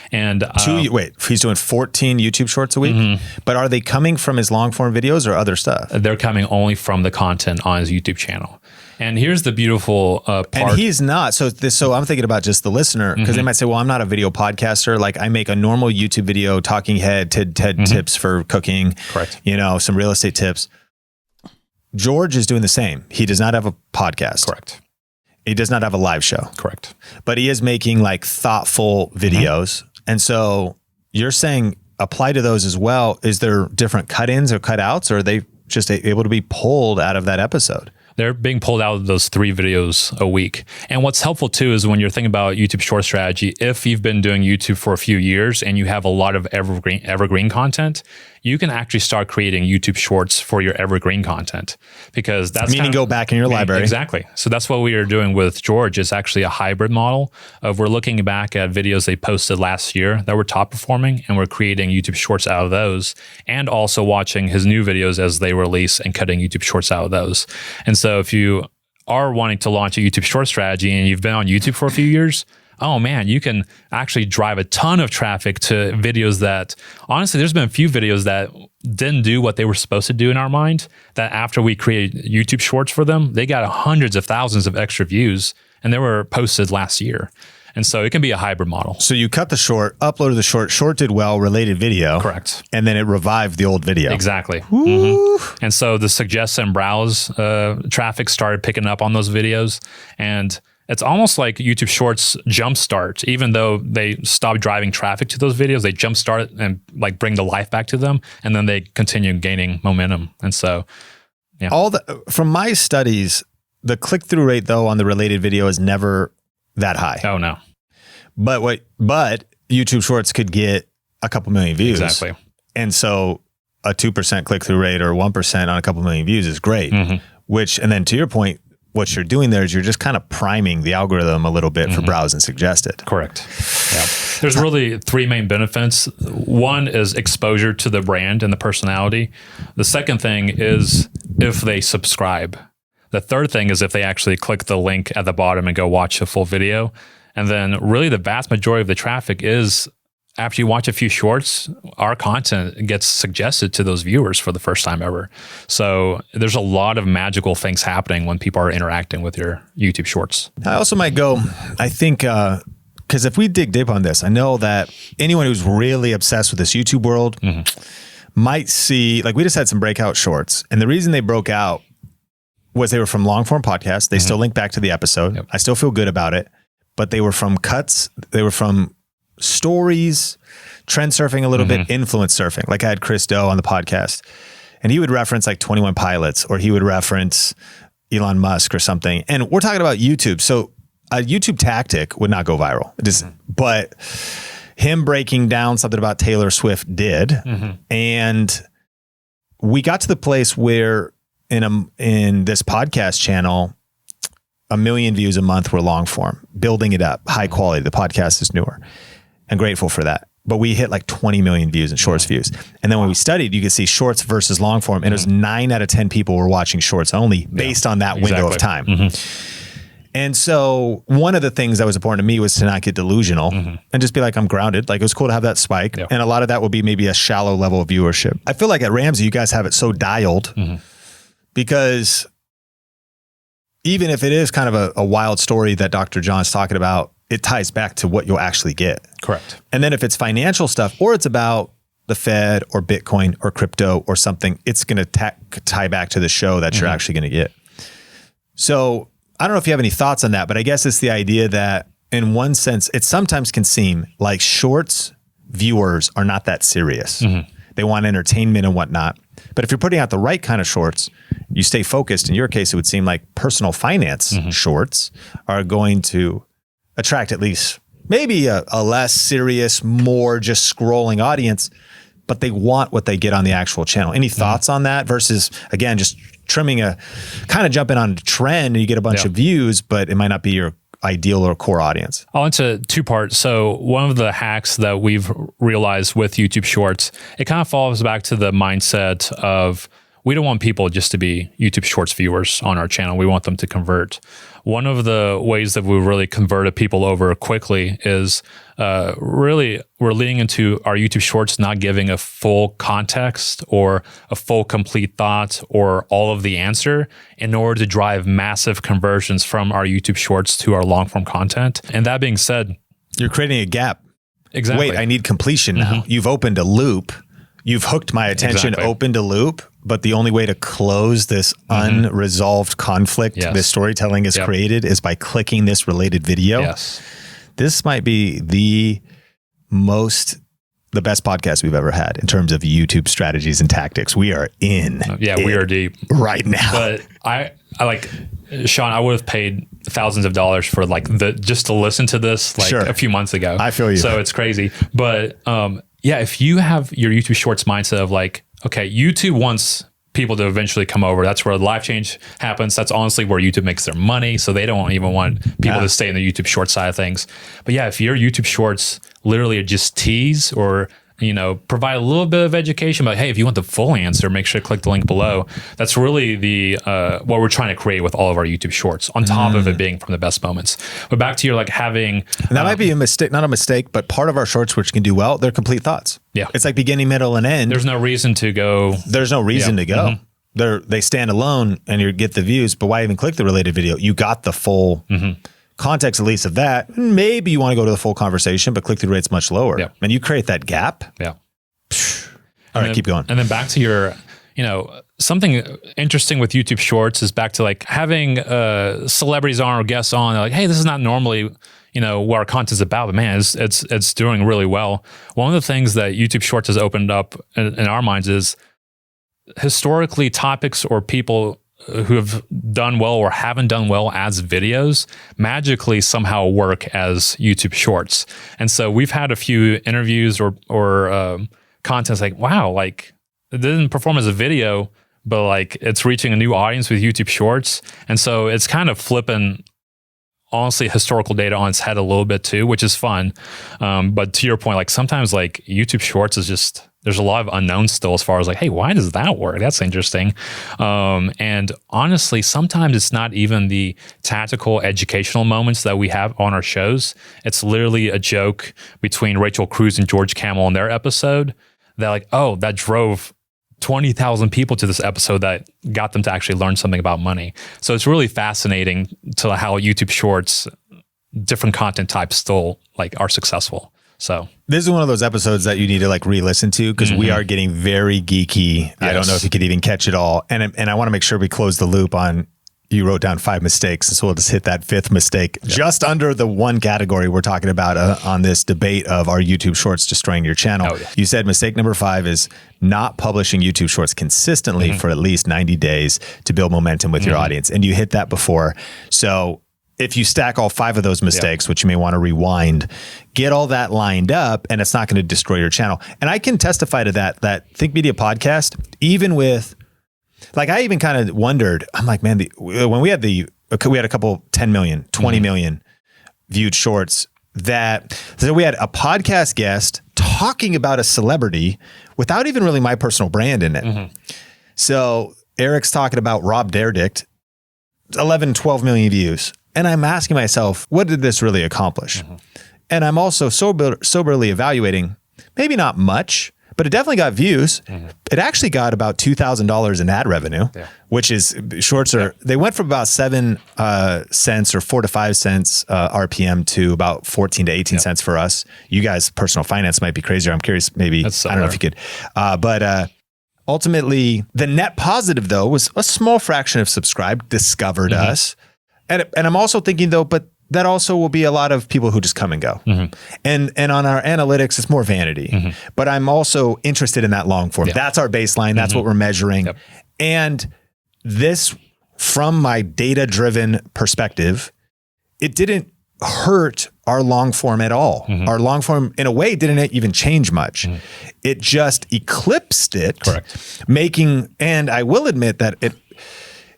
And he's doing 14 YouTube shorts a week, but are they coming from his long form videos or other stuff? They're coming only from the content on his YouTube channel. And here's the beautiful part. And he's not. So I'm thinking about just the listener, because they might say, well, I'm not a video podcaster. Like I make a normal YouTube video, talking head, TED tips for cooking, correct? Some real estate tips. George is doing the same. He does not have a podcast. Correct. He does not have a live show. Correct. But he is making like thoughtful videos. And so you're saying apply to those as well. Is there different cut-ins or cut-outs, or are they just able to be pulled out of that episode? They're being pulled out of those 3 videos a week. And what's helpful too is when you're thinking about YouTube short strategy, if you've been doing YouTube for a few years and you have a lot of evergreen content, you can actually start creating YouTube shorts for your evergreen content, because that's meaning go back in your library. Exactly. So that's what we are doing with George. It's actually a hybrid model of we're looking back at videos they posted last year that were top performing, and we're creating YouTube shorts out of those, and also watching his new videos as they release and cutting YouTube shorts out of those. And so if you are wanting to launch a YouTube short strategy and you've been on YouTube for a few years, oh man, you can actually drive a ton of traffic to videos that, honestly, there's been a few videos that didn't do what they were supposed to do in our mind, that after we created YouTube shorts for them, they got hundreds of thousands of extra views, and they were posted last year. And so it can be a hybrid model. So you cut the short, uploaded the short did well, related video. Correct. And then it revived the old video. Exactly. And so the suggest and browse traffic started picking up on those videos. And it's almost like YouTube Shorts jumpstart. Even though they stop driving traffic to those videos, they jumpstart and like bring the life back to them, and then they continue gaining momentum. And so, yeah. From my studies, the click-through rate though on the related video is never that high. Oh no. But YouTube Shorts could get a couple million views. Exactly. And so a 2% click-through rate or 1% on a couple million views is great. And then to your point, what you're doing there is you're just kind of priming the algorithm a little bit for browse and suggested. Correct. Yeah. There's really 3 main benefits. One is exposure to the brand and the personality. The second thing is if they subscribe. The third thing is if they actually click the link at the bottom and go watch a full video. And then really the vast majority of the traffic is after you watch a few shorts, our content gets suggested to those viewers for the first time ever. So there's a lot of magical things happening when people are interacting with your YouTube shorts. I also might go, I think, because if we dig deep on this, I know that anyone who's really obsessed with this YouTube world might see, like we just had some breakout shorts. And the reason they broke out was they were from long form podcasts. They still link back to the episode. Yep. I still feel good about it. But they were from cuts. They were from stories, trend surfing a little bit, influence surfing. Like I had Chris Doe on the podcast, and he would reference like 21 Pilots, or he would reference Elon Musk or something. And we're talking about YouTube. So a YouTube tactic would not go viral. But him breaking down something about Taylor Swift did. And we got to the place where in this podcast channel, 1 million views a month were long form, building it up, high quality. The podcast is newer and grateful for that. But we hit like 20 million views in shorts views. And then when we studied, you could see shorts versus long form. And it was 9 out of 10 people were watching shorts only based on that window of time. And so one of the things that was important to me was to not get delusional and just be like, I'm grounded. Like, it was cool to have that spike. And a lot of that will be maybe a shallow level of viewership. I feel like at Ramsey, you guys have it so dialed because even if it is kind of a wild story that Dr. John's talking about, it ties back to what you'll actually get. Correct. And then if it's financial stuff or it's about the Fed or Bitcoin or crypto or something, it's going to tie back to the show that you're actually going to get. So I don't know if you have any thoughts on that, but I guess it's the idea that in one sense, it sometimes can seem like shorts viewers are not that serious. They want entertainment and whatnot. But if you're putting out the right kind of shorts, you stay focused. In your case, it would seem like personal finance shorts are going to attract at least maybe a less serious, more just scrolling audience, but they want what they get on the actual channel. Any thoughts on that versus, again, just trimming kind of jumping on a trend and you get a bunch of views, but it might not be your ideal or core audience? I'll into 2 parts. So one of the hacks that we've realized with YouTube Shorts, it kind of falls back to the mindset of we don't want people just to be YouTube Shorts viewers on our channel. We want them to convert. One of the ways that we really converted people over quickly is really we're leaning into our YouTube Shorts not giving a full context or a full complete thought or all of the answer in order to drive massive conversions from our YouTube Shorts to our long form content. And that being said, you're creating a gap. Exactly. Wait, I need completion now. You've opened a loop. You've hooked my attention, opened a loop, but the only way to close this unresolved conflict this storytelling is created is by clicking this related video. Yes. This might be the best podcast we've ever had in terms of YouTube strategies and tactics. We are in. We are deep right now. But I like Sean, I would have paid thousands of dollars for just to listen to this a few months ago. I feel you. So it's crazy. But if you have your YouTube Shorts mindset of okay, YouTube wants people to eventually come over. That's where the life change happens. That's honestly where YouTube makes their money. So they don't even want people to stay in the YouTube Short side of things. But if your YouTube Shorts literally just tease or provide a little bit of education, but hey, if you want the full answer, make sure to click the link below. That's really the what we're trying to create with all of our YouTube Shorts, on top of it being from the best moments. But back to your having, and that might be a mistake, not a mistake, but part of our shorts which can do well, they're complete thoughts. Yeah, it's like beginning, middle, and end. There's no reason to go. There's no reason to go. They stand alone, and you get the views. But why even click the related video? You got the full. Context, at least of that. Maybe you want to go to the full conversation, but click-through rate's much lower. Yeah. And you create that gap. Yeah. All right, keep going. And then back to your, something interesting with YouTube Shorts is back to having celebrities on or guests on. They're hey, this is not normally, what our content's about, but man, it's doing really well. One of the things that YouTube Shorts has opened up in our minds is historically topics or people who have done well or haven't done well as videos magically somehow work as YouTube Shorts. And so we've had a few interviews or contents wow, it didn't perform as a video, but it's reaching a new audience with YouTube Shorts. And so it's kind of flipping, honestly, historical data on its head a little bit too, which is fun. But to your point, sometimes YouTube Shorts is just, there's a lot of unknowns still as far as hey, why does that work? That's interesting. And honestly, sometimes it's not even the tactical educational moments that we have on our shows. It's literally a joke between Rachel Cruz and George Camel in their episode that that drove 20,000 people to this episode that got them to actually learn something about money. So it's really fascinating to how YouTube Shorts, different content types still are successful. So this is one of those episodes that you need to re-listen to because we are getting very geeky. Yes. I don't know if you could even catch it all. And I want to make sure we close the loop on, you wrote down 5 mistakes. So we'll just hit that 5th mistake just under the one category we're talking about on this debate of our YouTube Shorts destroying your channel. Oh, yeah. You said mistake number 5 is not publishing YouTube Shorts consistently for at least 90 days to build momentum with your audience. And you hit that before. So if you stack all 5 of those mistakes, which you may want to rewind, get all that lined up, and it's not going to destroy your channel. And I can testify to that Think Media podcast, even with, like, I even kind of wondered, I'm like, man, when we had a couple 10 million, 20 million viewed shorts so we had a podcast guest talking about a celebrity without even really my personal brand in it. So Eric's talking about Rob Dyrdek, 11, 12 million views. And I'm asking myself, what did this really accomplish? And I'm also soberly evaluating, maybe not much, but it definitely got views. It actually got about $2,000 in ad revenue, which is, shorts they went from about 7 cents or 4 to 5 cents RPM to about 14 to 18 cents for us. You guys, personal finance might be crazier. I'm curious, maybe, I don't know if you could, but ultimately the net positive though was a small fraction of subscribed discovered us. And I'm also thinking though, but that also will be a lot of people who just come and go. And on our analytics, it's more vanity. But I'm also interested in that long form. That's our baseline. That's what we're measuring. And this, from my data-driven perspective, it didn't hurt our long form at all. Our long form, in a way, didn't even change much. It just eclipsed it. Correct. And I will admit that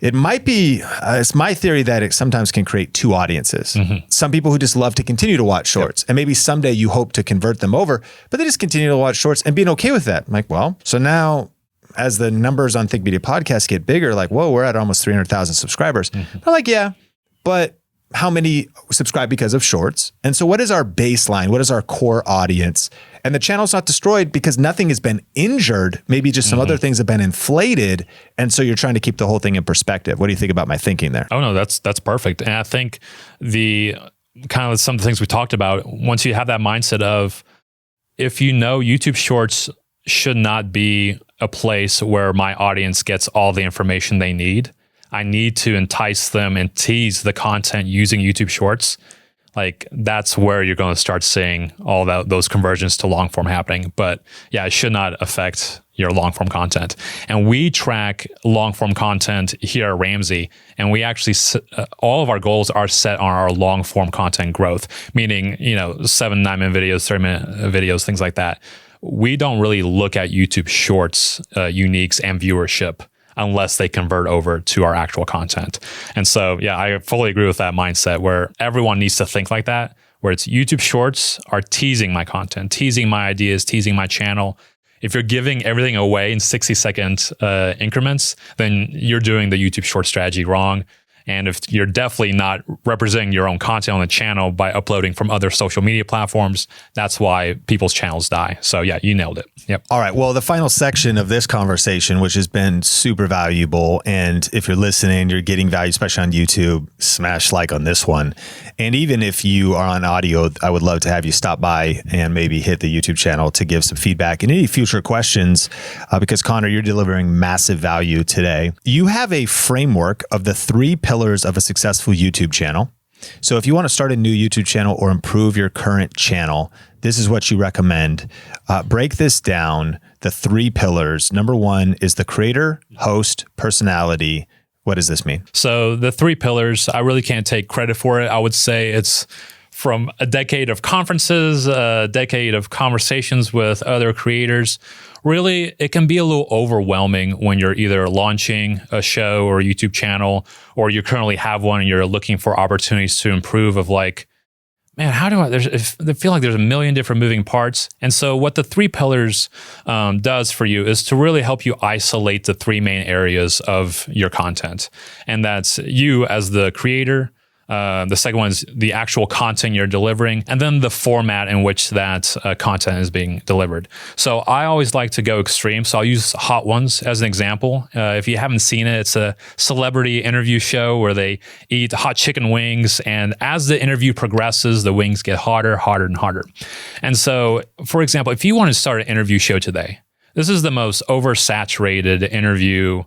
it might be, it's my theory that it sometimes can create 2 audiences. Some people who just love to continue to watch shorts, and maybe someday you hope to convert them over, but they just continue to watch shorts and being okay with that. I'm like, well, so now as the numbers on Think Media Podcast get bigger, like, whoa, we're at almost 300,000 subscribers. I'm like, yeah, but how many subscribe because of shorts? And so what is our baseline? What is our core audience? And the channel's not destroyed because nothing has been injured. Maybe just some other things have been inflated. And so you're trying to keep the whole thing in perspective. What do you think about my thinking there? Oh no, that's perfect. And I think the kind of some of the things we talked about, once you have that mindset of, if you know YouTube Shorts should not be a place where my audience gets all the information they need, I need to entice them and tease the content using YouTube Shorts. Like, that's where you're going to start seeing all those conversions to long form happening. But yeah, it should not affect your long form content. And we track long form content here at Ramsey, and we actually all of our goals are set on our long form content growth, meaning 7, 9 minute videos, 30-minute videos, things like that. We don't really look at YouTube Shorts uniques and viewership unless they convert over to our actual content. And so, yeah, I fully agree with that mindset where everyone needs to think like that, where it's YouTube Shorts are teasing my content, teasing my ideas, teasing my channel. If you're giving everything away in 60-second increments, then you're doing the YouTube Short strategy wrong. And if you're definitely not representing your own content on the channel by uploading from other social media platforms, that's why people's channels die. So yeah, you nailed it. Yep. All right. Well, the final section of this conversation, which has been super valuable. And if you're listening, you're getting value, especially on YouTube, smash like on this one. And even if you are on audio, I would love to have you stop by and maybe hit the YouTube channel to give some feedback and any future questions, because Connor, you're delivering massive value today. You have a framework of the 3 pillars of a successful YouTube channel. So if you want to start a new YouTube channel or improve your current channel, this is what you recommend. Break this down, the 3 pillars. Number 1 is the creator, host, personality. What does this mean? So the 3 pillars, I really can't take credit for it. I would say it's from a decade of conferences, a decade of conversations with other creators. Really, it can be a little overwhelming when you're either launching a show or a YouTube channel, or you currently have one and you're looking for opportunities to improve of like, man, how do I feel like there's a million different moving parts. And so what the 3 pillars does for you is to really help you isolate the 3 main areas of your content. And that's you as the creator. The second one is the actual content you're delivering, and then the format in which that content is being delivered. So I always like to go extreme. So I'll use Hot Ones as an example. If you haven't seen it, it's a celebrity interview show where they eat hot chicken wings. And as the interview progresses, the wings get hotter, hotter, and hotter. And so, for example, if you want to start an interview show today, this is the most oversaturated interview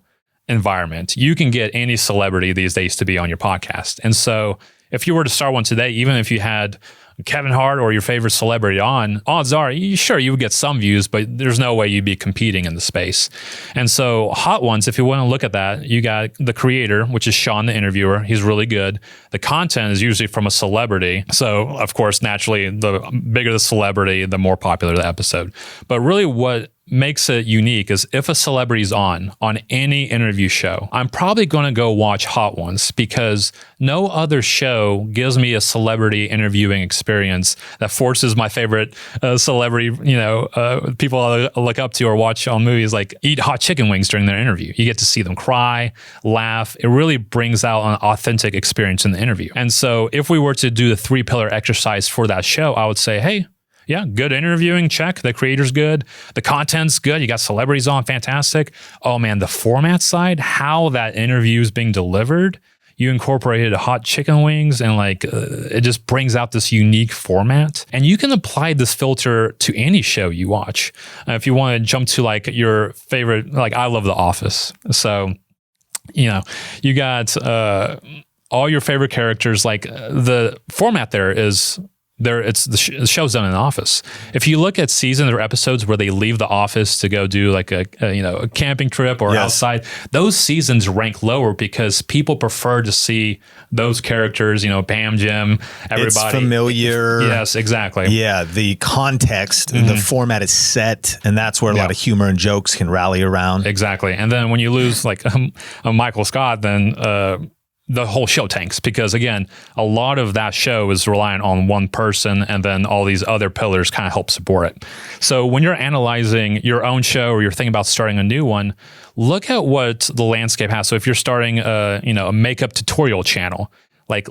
environment. You can get any celebrity these days to be on your podcast. And so if you were to start one today, even if you had Kevin Hart or your favorite celebrity on, odds are, sure, you would get some views, but there's no way you'd be competing in the space. And so Hot Ones, if you want to look at that, you got the creator, which is Sean, the interviewer. He's really good. The content is usually from a celebrity. So, of course, naturally, the bigger the celebrity, the more popular the episode. But really what makes it unique is if a celebrity's on any interview show, I'm probably going to go watch Hot Ones because no other show gives me a celebrity interviewing experience that forces my favorite celebrity, people I look up to or watch on movies, like eat hot chicken wings during their interview. You get to see them cry, laugh. It really brings out an authentic experience in the interview. And so if we were to do the 3-pillar exercise for that show, I would say, hey, yeah, good interviewing, check. The creator's good. The content's good. You got celebrities on, fantastic. Oh man, the format side, how that interview is being delivered, you incorporated hot chicken wings and it just brings out this unique format. And you can apply this filter to any show you watch. If you want to jump to your favorite, I love The Office. So, you got all your favorite characters, the format there is the show's done in an office. If you look at seasons or episodes where they leave the office to go do a camping trip or outside, those seasons rank lower because people prefer to see those characters, Bam, Jim, everybody. It's familiar. Yes, exactly. Yeah, the context, the format is set, and that's where a lot of humor and jokes can rally around. Exactly. And then when you lose a Michael Scott, then the whole show tanks because, again, a lot of that show is reliant on one person and then all these other pillars kind of help support it. So when you're analyzing your own show or you're thinking about starting a new one, look at what the landscape has. So if you're starting a makeup tutorial channel,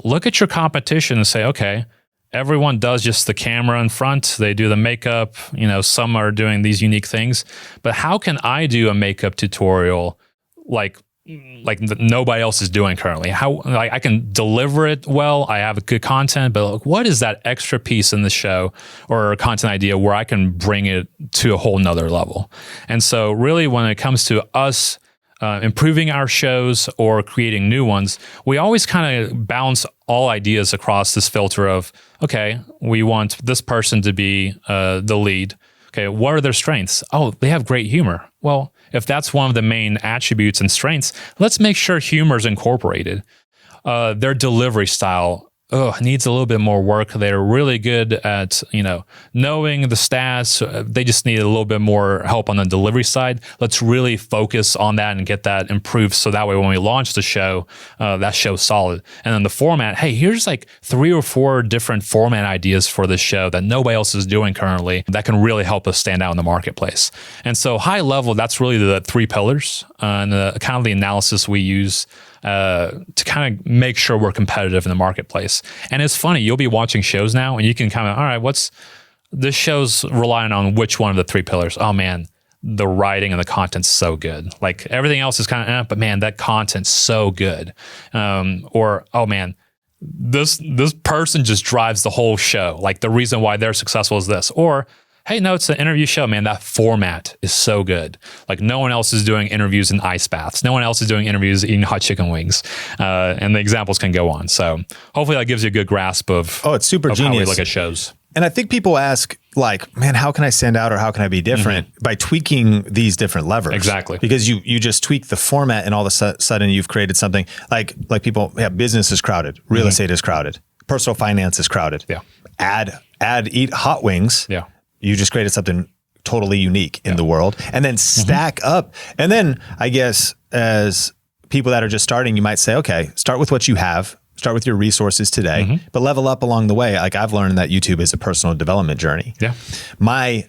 look at your competition and say, okay, everyone does just the camera in front. They do the makeup, some are doing these unique things, but how can I do a makeup tutorial nobody else is doing currently? How I can deliver it well, I have good content, but what is that extra piece in the show or a content idea where I can bring it to a whole nother level? And so really when it comes to us improving our shows or creating new ones, we always kind of bounce all ideas across this filter of, okay, we want this person to be the lead. Okay, what are their strengths? Oh, they have great humor. Well, if that's one of the main attributes and strengths, let's make sure humor is incorporated. Their delivery style needs a little bit more work. They're really good at, knowing the stats. They just need a little bit more help on the delivery side. Let's really focus on that and get that improved. So that way, when we launch the show, that show's solid. And then the format, hey, here's 3 or 4 different format ideas for this show that nobody else is doing currently that can really help us stand out in the marketplace. And so high level, that's really the 3 pillars and kind of the analysis we use to kind of make sure we're competitive in the marketplace. And it's funny, you'll be watching shows now and you can kind of, all right, this show's relying on which one of the 3 pillars? Oh man, the writing and the content's so good. Everything else is kind of, but man, that content's so good. Or, oh man, this person just drives the whole show. The reason why they're successful is this. Or, hey, no, it's an interview show, man. That format is so good. No one else is doing interviews in ice baths. No one else is doing interviews eating hot chicken wings. And the examples can go on. So hopefully that gives you a good grasp of, it's super genius. How we look at shows. And I think people ask, man, how can I stand out or how can I be different? By tweaking these different levers. Exactly. Because you just tweak the format and all of a sudden you've created something like people, business is crowded. Real estate is crowded. Personal finance is crowded. Yeah. Eat hot wings. Yeah. You just created something totally unique in the world and then stack up. And then I guess as people that are just starting, you might say, okay, start with what you have, start with your resources today, but level up along the way. I've learned that YouTube is a personal development journey. Yeah. My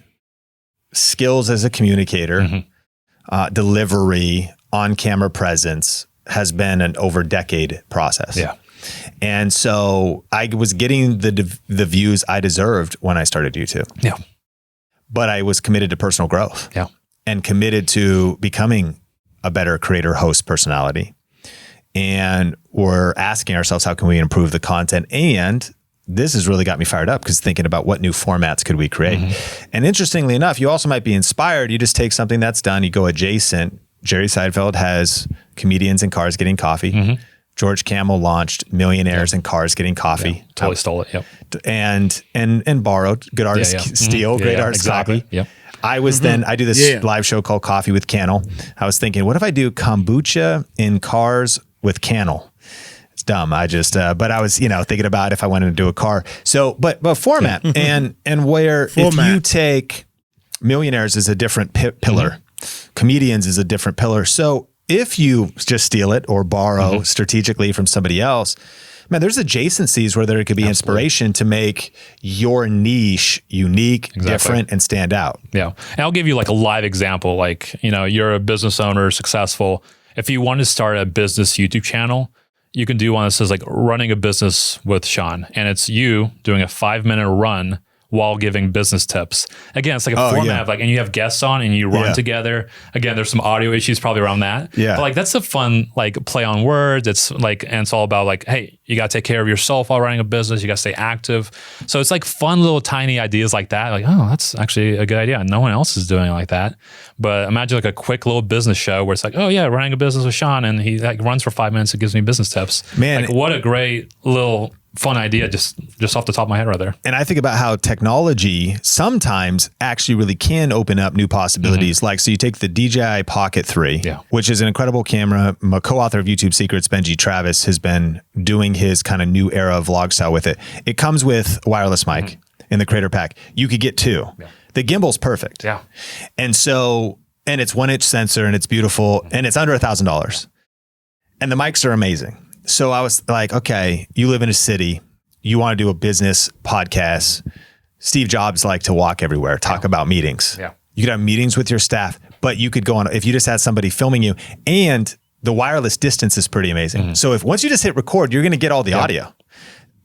skills as a communicator, delivery, on-camera presence has been an over-decade process. Yeah. And so I was getting the views I deserved when I started YouTube. Yeah. But I was committed to personal growth. Yeah. And committed to becoming a better creator, host, personality. And we're asking ourselves, how can we improve the content? And this has really got me fired up because thinking about what new formats could we create. And interestingly enough, you also might be inspired. You just take something that's done, you go adjacent. Jerry Seinfeld has comedians in cars getting coffee. George Camel launched Millionaires and Cars Getting Coffee. Yeah, totally stole it. Yep. And borrowed. Good artist steal, great artist copy. Yep. I was then, I do this live show called Coffee with Cannell. I was thinking, what if I do kombucha in cars with Cannell? It's dumb. I just, but I was, thinking about if I wanted to do a car. So, but format and where if you take Millionaires is a different pillar, Comedians is a different pillar. So if you just steal it or borrow strategically from somebody else, man, there's adjacencies where there could be inspiration to make your niche unique, different, and stand out. Yeah. And I'll give you like a live example. Like, you're a business owner, successful. If you want to start a business YouTube channel, you can do one that says like running a business with Sean. And it's you doing a 5-minute run while giving business tips. Again, it's like a format of like, and you have guests on and you run together. Again, there's some audio issues probably around that. Yeah. But like, that's a fun, like play on words. It's like, and it's all about like, hey, you got to take care of yourself while running a business. You got to stay active. So it's like fun little tiny ideas like that. Like, oh, that's actually a good idea. No one else is doing it like that. But imagine like a quick little business show where it's like, oh yeah, running a business with Sean. And he like runs for 5 minutes and gives me business tips. Man. Like what a great little fun idea just off the top of my head right there. And I think about how technology sometimes actually really can open up new possibilities. Like, so you take the DJI Pocket 3, which is an incredible camera. My co-author of YouTube Secrets, Benji Travis, has been doing his kind of new era of vlog style with it. It comes with wireless mic in the Creator Pack. You could get 2. Yeah. The gimbal's perfect. Yeah. And so, and it's 1-inch sensor and it's beautiful and it's under $1,000. And the mics are amazing. So I was like, okay, you live in a city, you want to do a business podcast. Steve Jobs liked to walk everywhere, talk about meetings. Yeah. You could have meetings with your staff, but you could go on, if you just had somebody filming you, and the wireless distance is pretty amazing. So if once you just hit record, you're going to get all the audio.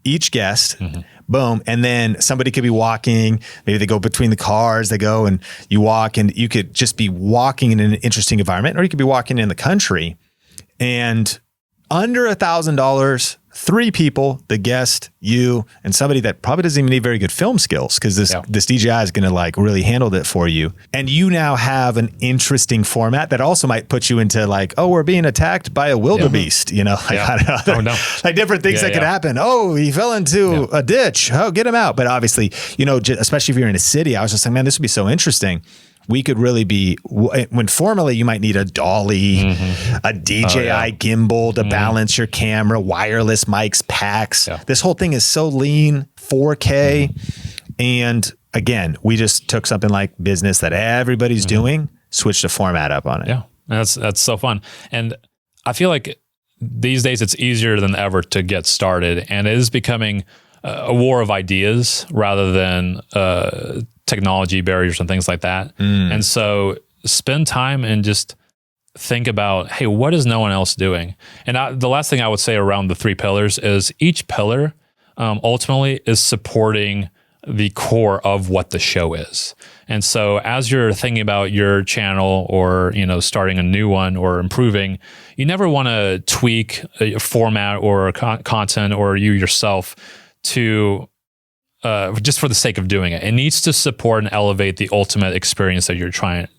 Each guest, boom. And then somebody could be walking, maybe they go between the cars, they go and you walk, and you could just be walking in an interesting environment, or you could be walking in the country and under $1,000, 3 people, the guest, you, and somebody that probably doesn't even need very good film skills, because this DJI is going to like really handle it for you. And you now have an interesting format that also might put you into like, oh, we're being attacked by a wildebeest, I don't know, like different things that could happen. Oh, he fell into a ditch. Oh, get him out. But obviously, especially if you're in a city, I was just like, man, this would be so interesting. We could really be, when formerly you might need a dolly, a DJI gimbal to balance your camera, wireless mics, packs. Yeah. This whole thing is so lean, 4K. And again, we just took something like business that everybody's doing, switched the format up on it. Yeah, that's so fun. And I feel like these days it's easier than ever to get started. And it is becoming a war of ideas rather than technology barriers and things like that. And so spend time and just think about, hey, what is no one else doing? And the last thing I would say around the 3 pillars is each pillar ultimately is supporting the core of what the show is. And so as you're thinking about your channel or, starting a new one or improving, you never want to tweak a format or content or you yourself to just for the sake of doing it. It needs to support and elevate the ultimate experience that you're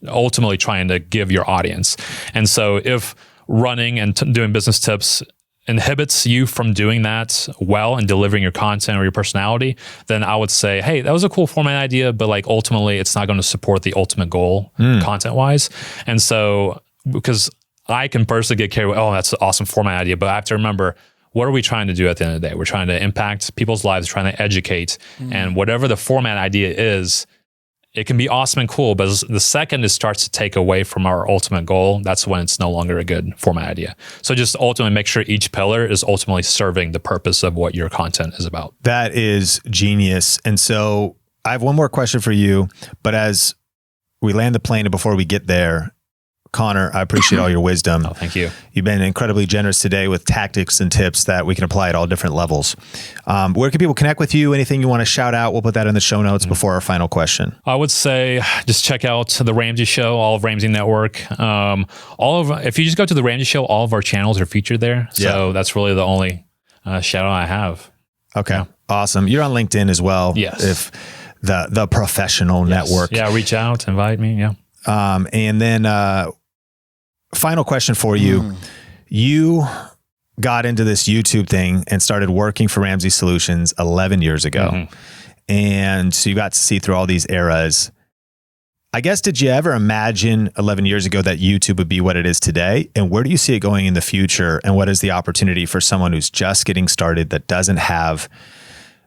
ultimately trying to give your audience. And so if running and doing business tips inhibits you from doing that well and delivering your content or your personality, then I would say, hey, that was a cool format idea, but like ultimately it's not going to support the ultimate goal content wise. And so, because I can personally get carried away, oh, that's an awesome format idea, but I have to remember, what are we trying to do at the end of the day? We're trying to impact people's lives, trying to educate. And whatever the format idea is, it can be awesome and cool, but the second it starts to take away from our ultimate goal, that's when it's no longer a good format idea. So just ultimately make sure each pillar is ultimately serving the purpose of what your content is about. That is genius. And so I have one more question for you, but as we land the plane and before we get there, Connor, I appreciate all your wisdom. Oh, thank you. You've been incredibly generous today with tactics and tips that we can apply at all different levels. Where can people connect with you? Anything you want to shout out? We'll put that in the show notes before our final question. I would say just check out The Ramsey Show, all of Ramsey Network. If you just go to The Ramsey Show, all of our channels are featured there. So that's really the only shout out I have. Okay. Awesome. You're on LinkedIn as well. Yes. If the professional network. Yeah. Reach out, invite me. Yeah. And then, final question for you. You got into this YouTube thing and started working for Ramsey Solutions 11 years ago. And so you got to see through all these eras. I guess, did you ever imagine 11 years ago that YouTube would be what it is today? And where do you see it going in the future? And what is the opportunity for someone who's just getting started that doesn't have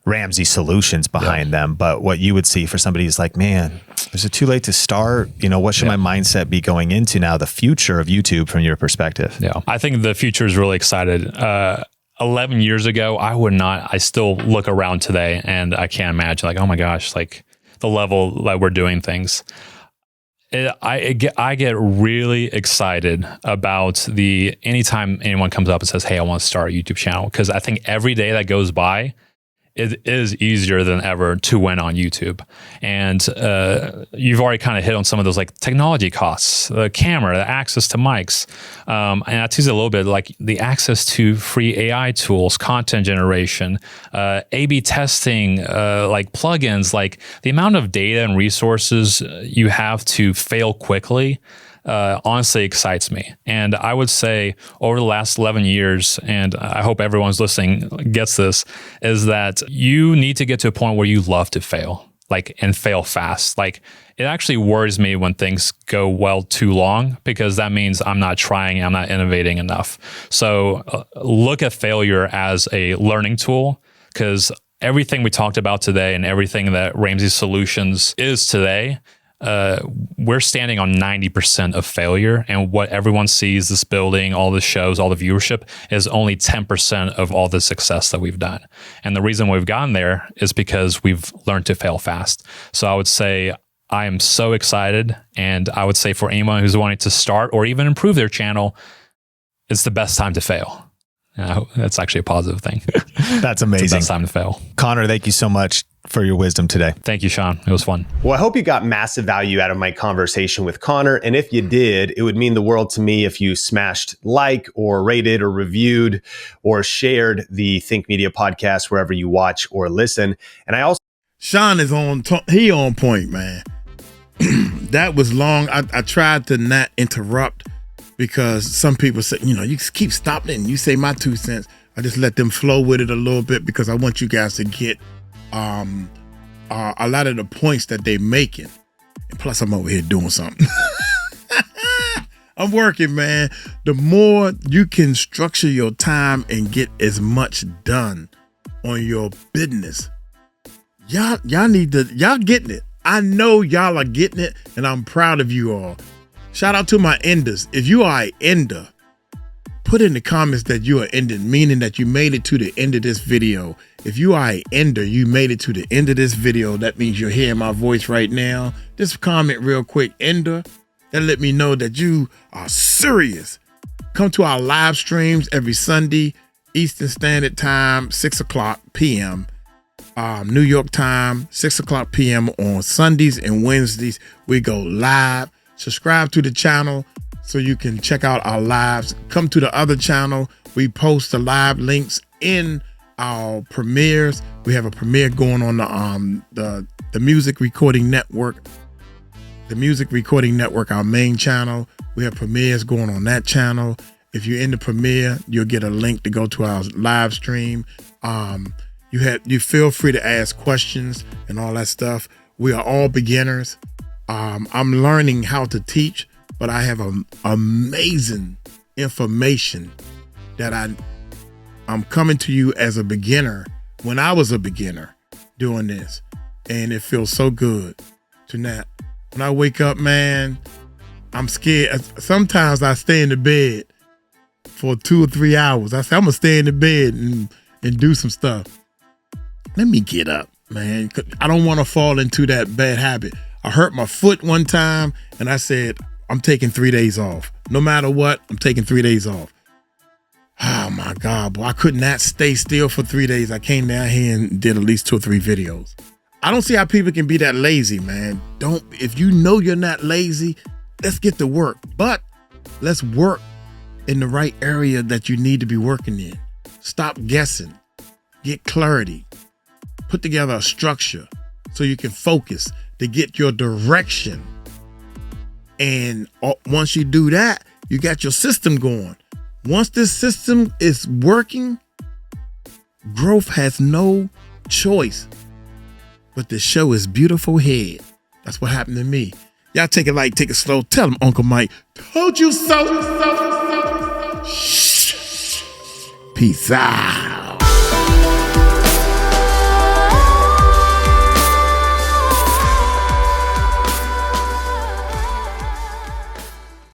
Ramsey Solutions behind them, but what you would see for somebody who's like, man, is it too late to start? You know, what should my mindset be going into now, the future of YouTube from your perspective? Yeah, I think the future is really excited. 11 years ago, I still look around today and I can't imagine like, oh my gosh, like the level that we're doing things. I get really excited about anytime anyone comes up and says, hey, I want to start a YouTube channel. Because I think every day that goes by, it is easier than ever to win on YouTube. And you've already kind of hit on some of those like technology costs, the camera, the access to mics. And I tease a little bit like the access to free AI tools, content generation, A/B testing, like plugins, like the amount of data and resources you have to fail quickly honestly excites me. And I would say over the last 11 years, and I hope everyone's listening gets this, is that you need to get to a point where you love to fail, like, and fail fast. Like, it actually worries me when things go well too long, because that means I'm not trying, I'm not innovating enough. So look at failure as a learning tool, because everything we talked about today and everything that Ramsey Solutions is today, we're standing on 90% of failure, and what everyone sees, this building, all the shows, all the viewership, is only 10% of all the success that we've done. And the reason we've gotten there is because we've learned to fail fast. So I would say I am so excited, and I would say for anyone who's wanting to start or even improve their channel, it's the best time to fail. That's actually a positive thing. That's amazing. It's the best time to fail. Connor, thank you so much for your wisdom today. Thank you, Sean. It was fun. Well, I hope you got massive value out of my conversation with Connor. And if you did, it would mean the world to me if you smashed like or rated or reviewed or shared the Think Media podcast wherever you watch or listen. And I also... Sean is on point, man. That was long. I tried to not interrupt, because some people say, you know, you keep stopping and you say my 2 cents. I just let them flow with it a little bit, because I want you guys to get a lot of the points that they're making. And plus, I'm over here doing something. I'm working, man. The more you can structure your time and get as much done on your business, y'all getting it. I know y'all are getting it, and I'm proud of you all. Shout out to my enders. If you are an ender, put in the comments that you are ended, meaning that you made it to the end of this video. If you are an ender, you made it to the end of this video. That means you're hearing my voice right now. Just comment real quick, ender. That let me know that you are serious. Come to our live streams every Sunday, Eastern Standard Time, 6 o'clock p.m. New York time, 6 o'clock p.m. on Sundays and Wednesdays. We go live. Subscribe to the channel so you can check out our lives. Come to the other channel. We post the live links in our premieres. We have a premiere going on the Music Recording Network. The Music Recording Network, our main channel. We have premieres going on that channel. If you're in the premiere, you'll get a link to go to our live stream. You feel free to ask questions and all that stuff. We are all beginners. I'm learning how to teach, but I have amazing information that I'm coming to you as a beginner when I was a beginner doing this. And it feels so good to not. When I wake up, man, I'm scared. Sometimes I stay in the bed for 2 or 3 hours. I say, I'm going to stay in the bed and do some stuff. Let me get up, man. I don't want to fall into that bad habit. I hurt my foot one time, and I said, I'm taking 3 days off. No matter what, I'm taking 3 days off. Oh, my God, boy. I could not stay still for 3 days. I came down here and did at least 2 or 3 videos. I don't see how people can be that lazy, man. If you know you're not lazy, let's get to work. But let's work in the right area that you need to be working in. Stop guessing. Get clarity. Put together a structure so you can focus to get your direction. And once you do that, you got your system going. Once this system is working, growth has no choice but to show his beautiful head. That's what happened to me. Y'all take it light, take it slow. Tell him Uncle Mike told you so. Peace out.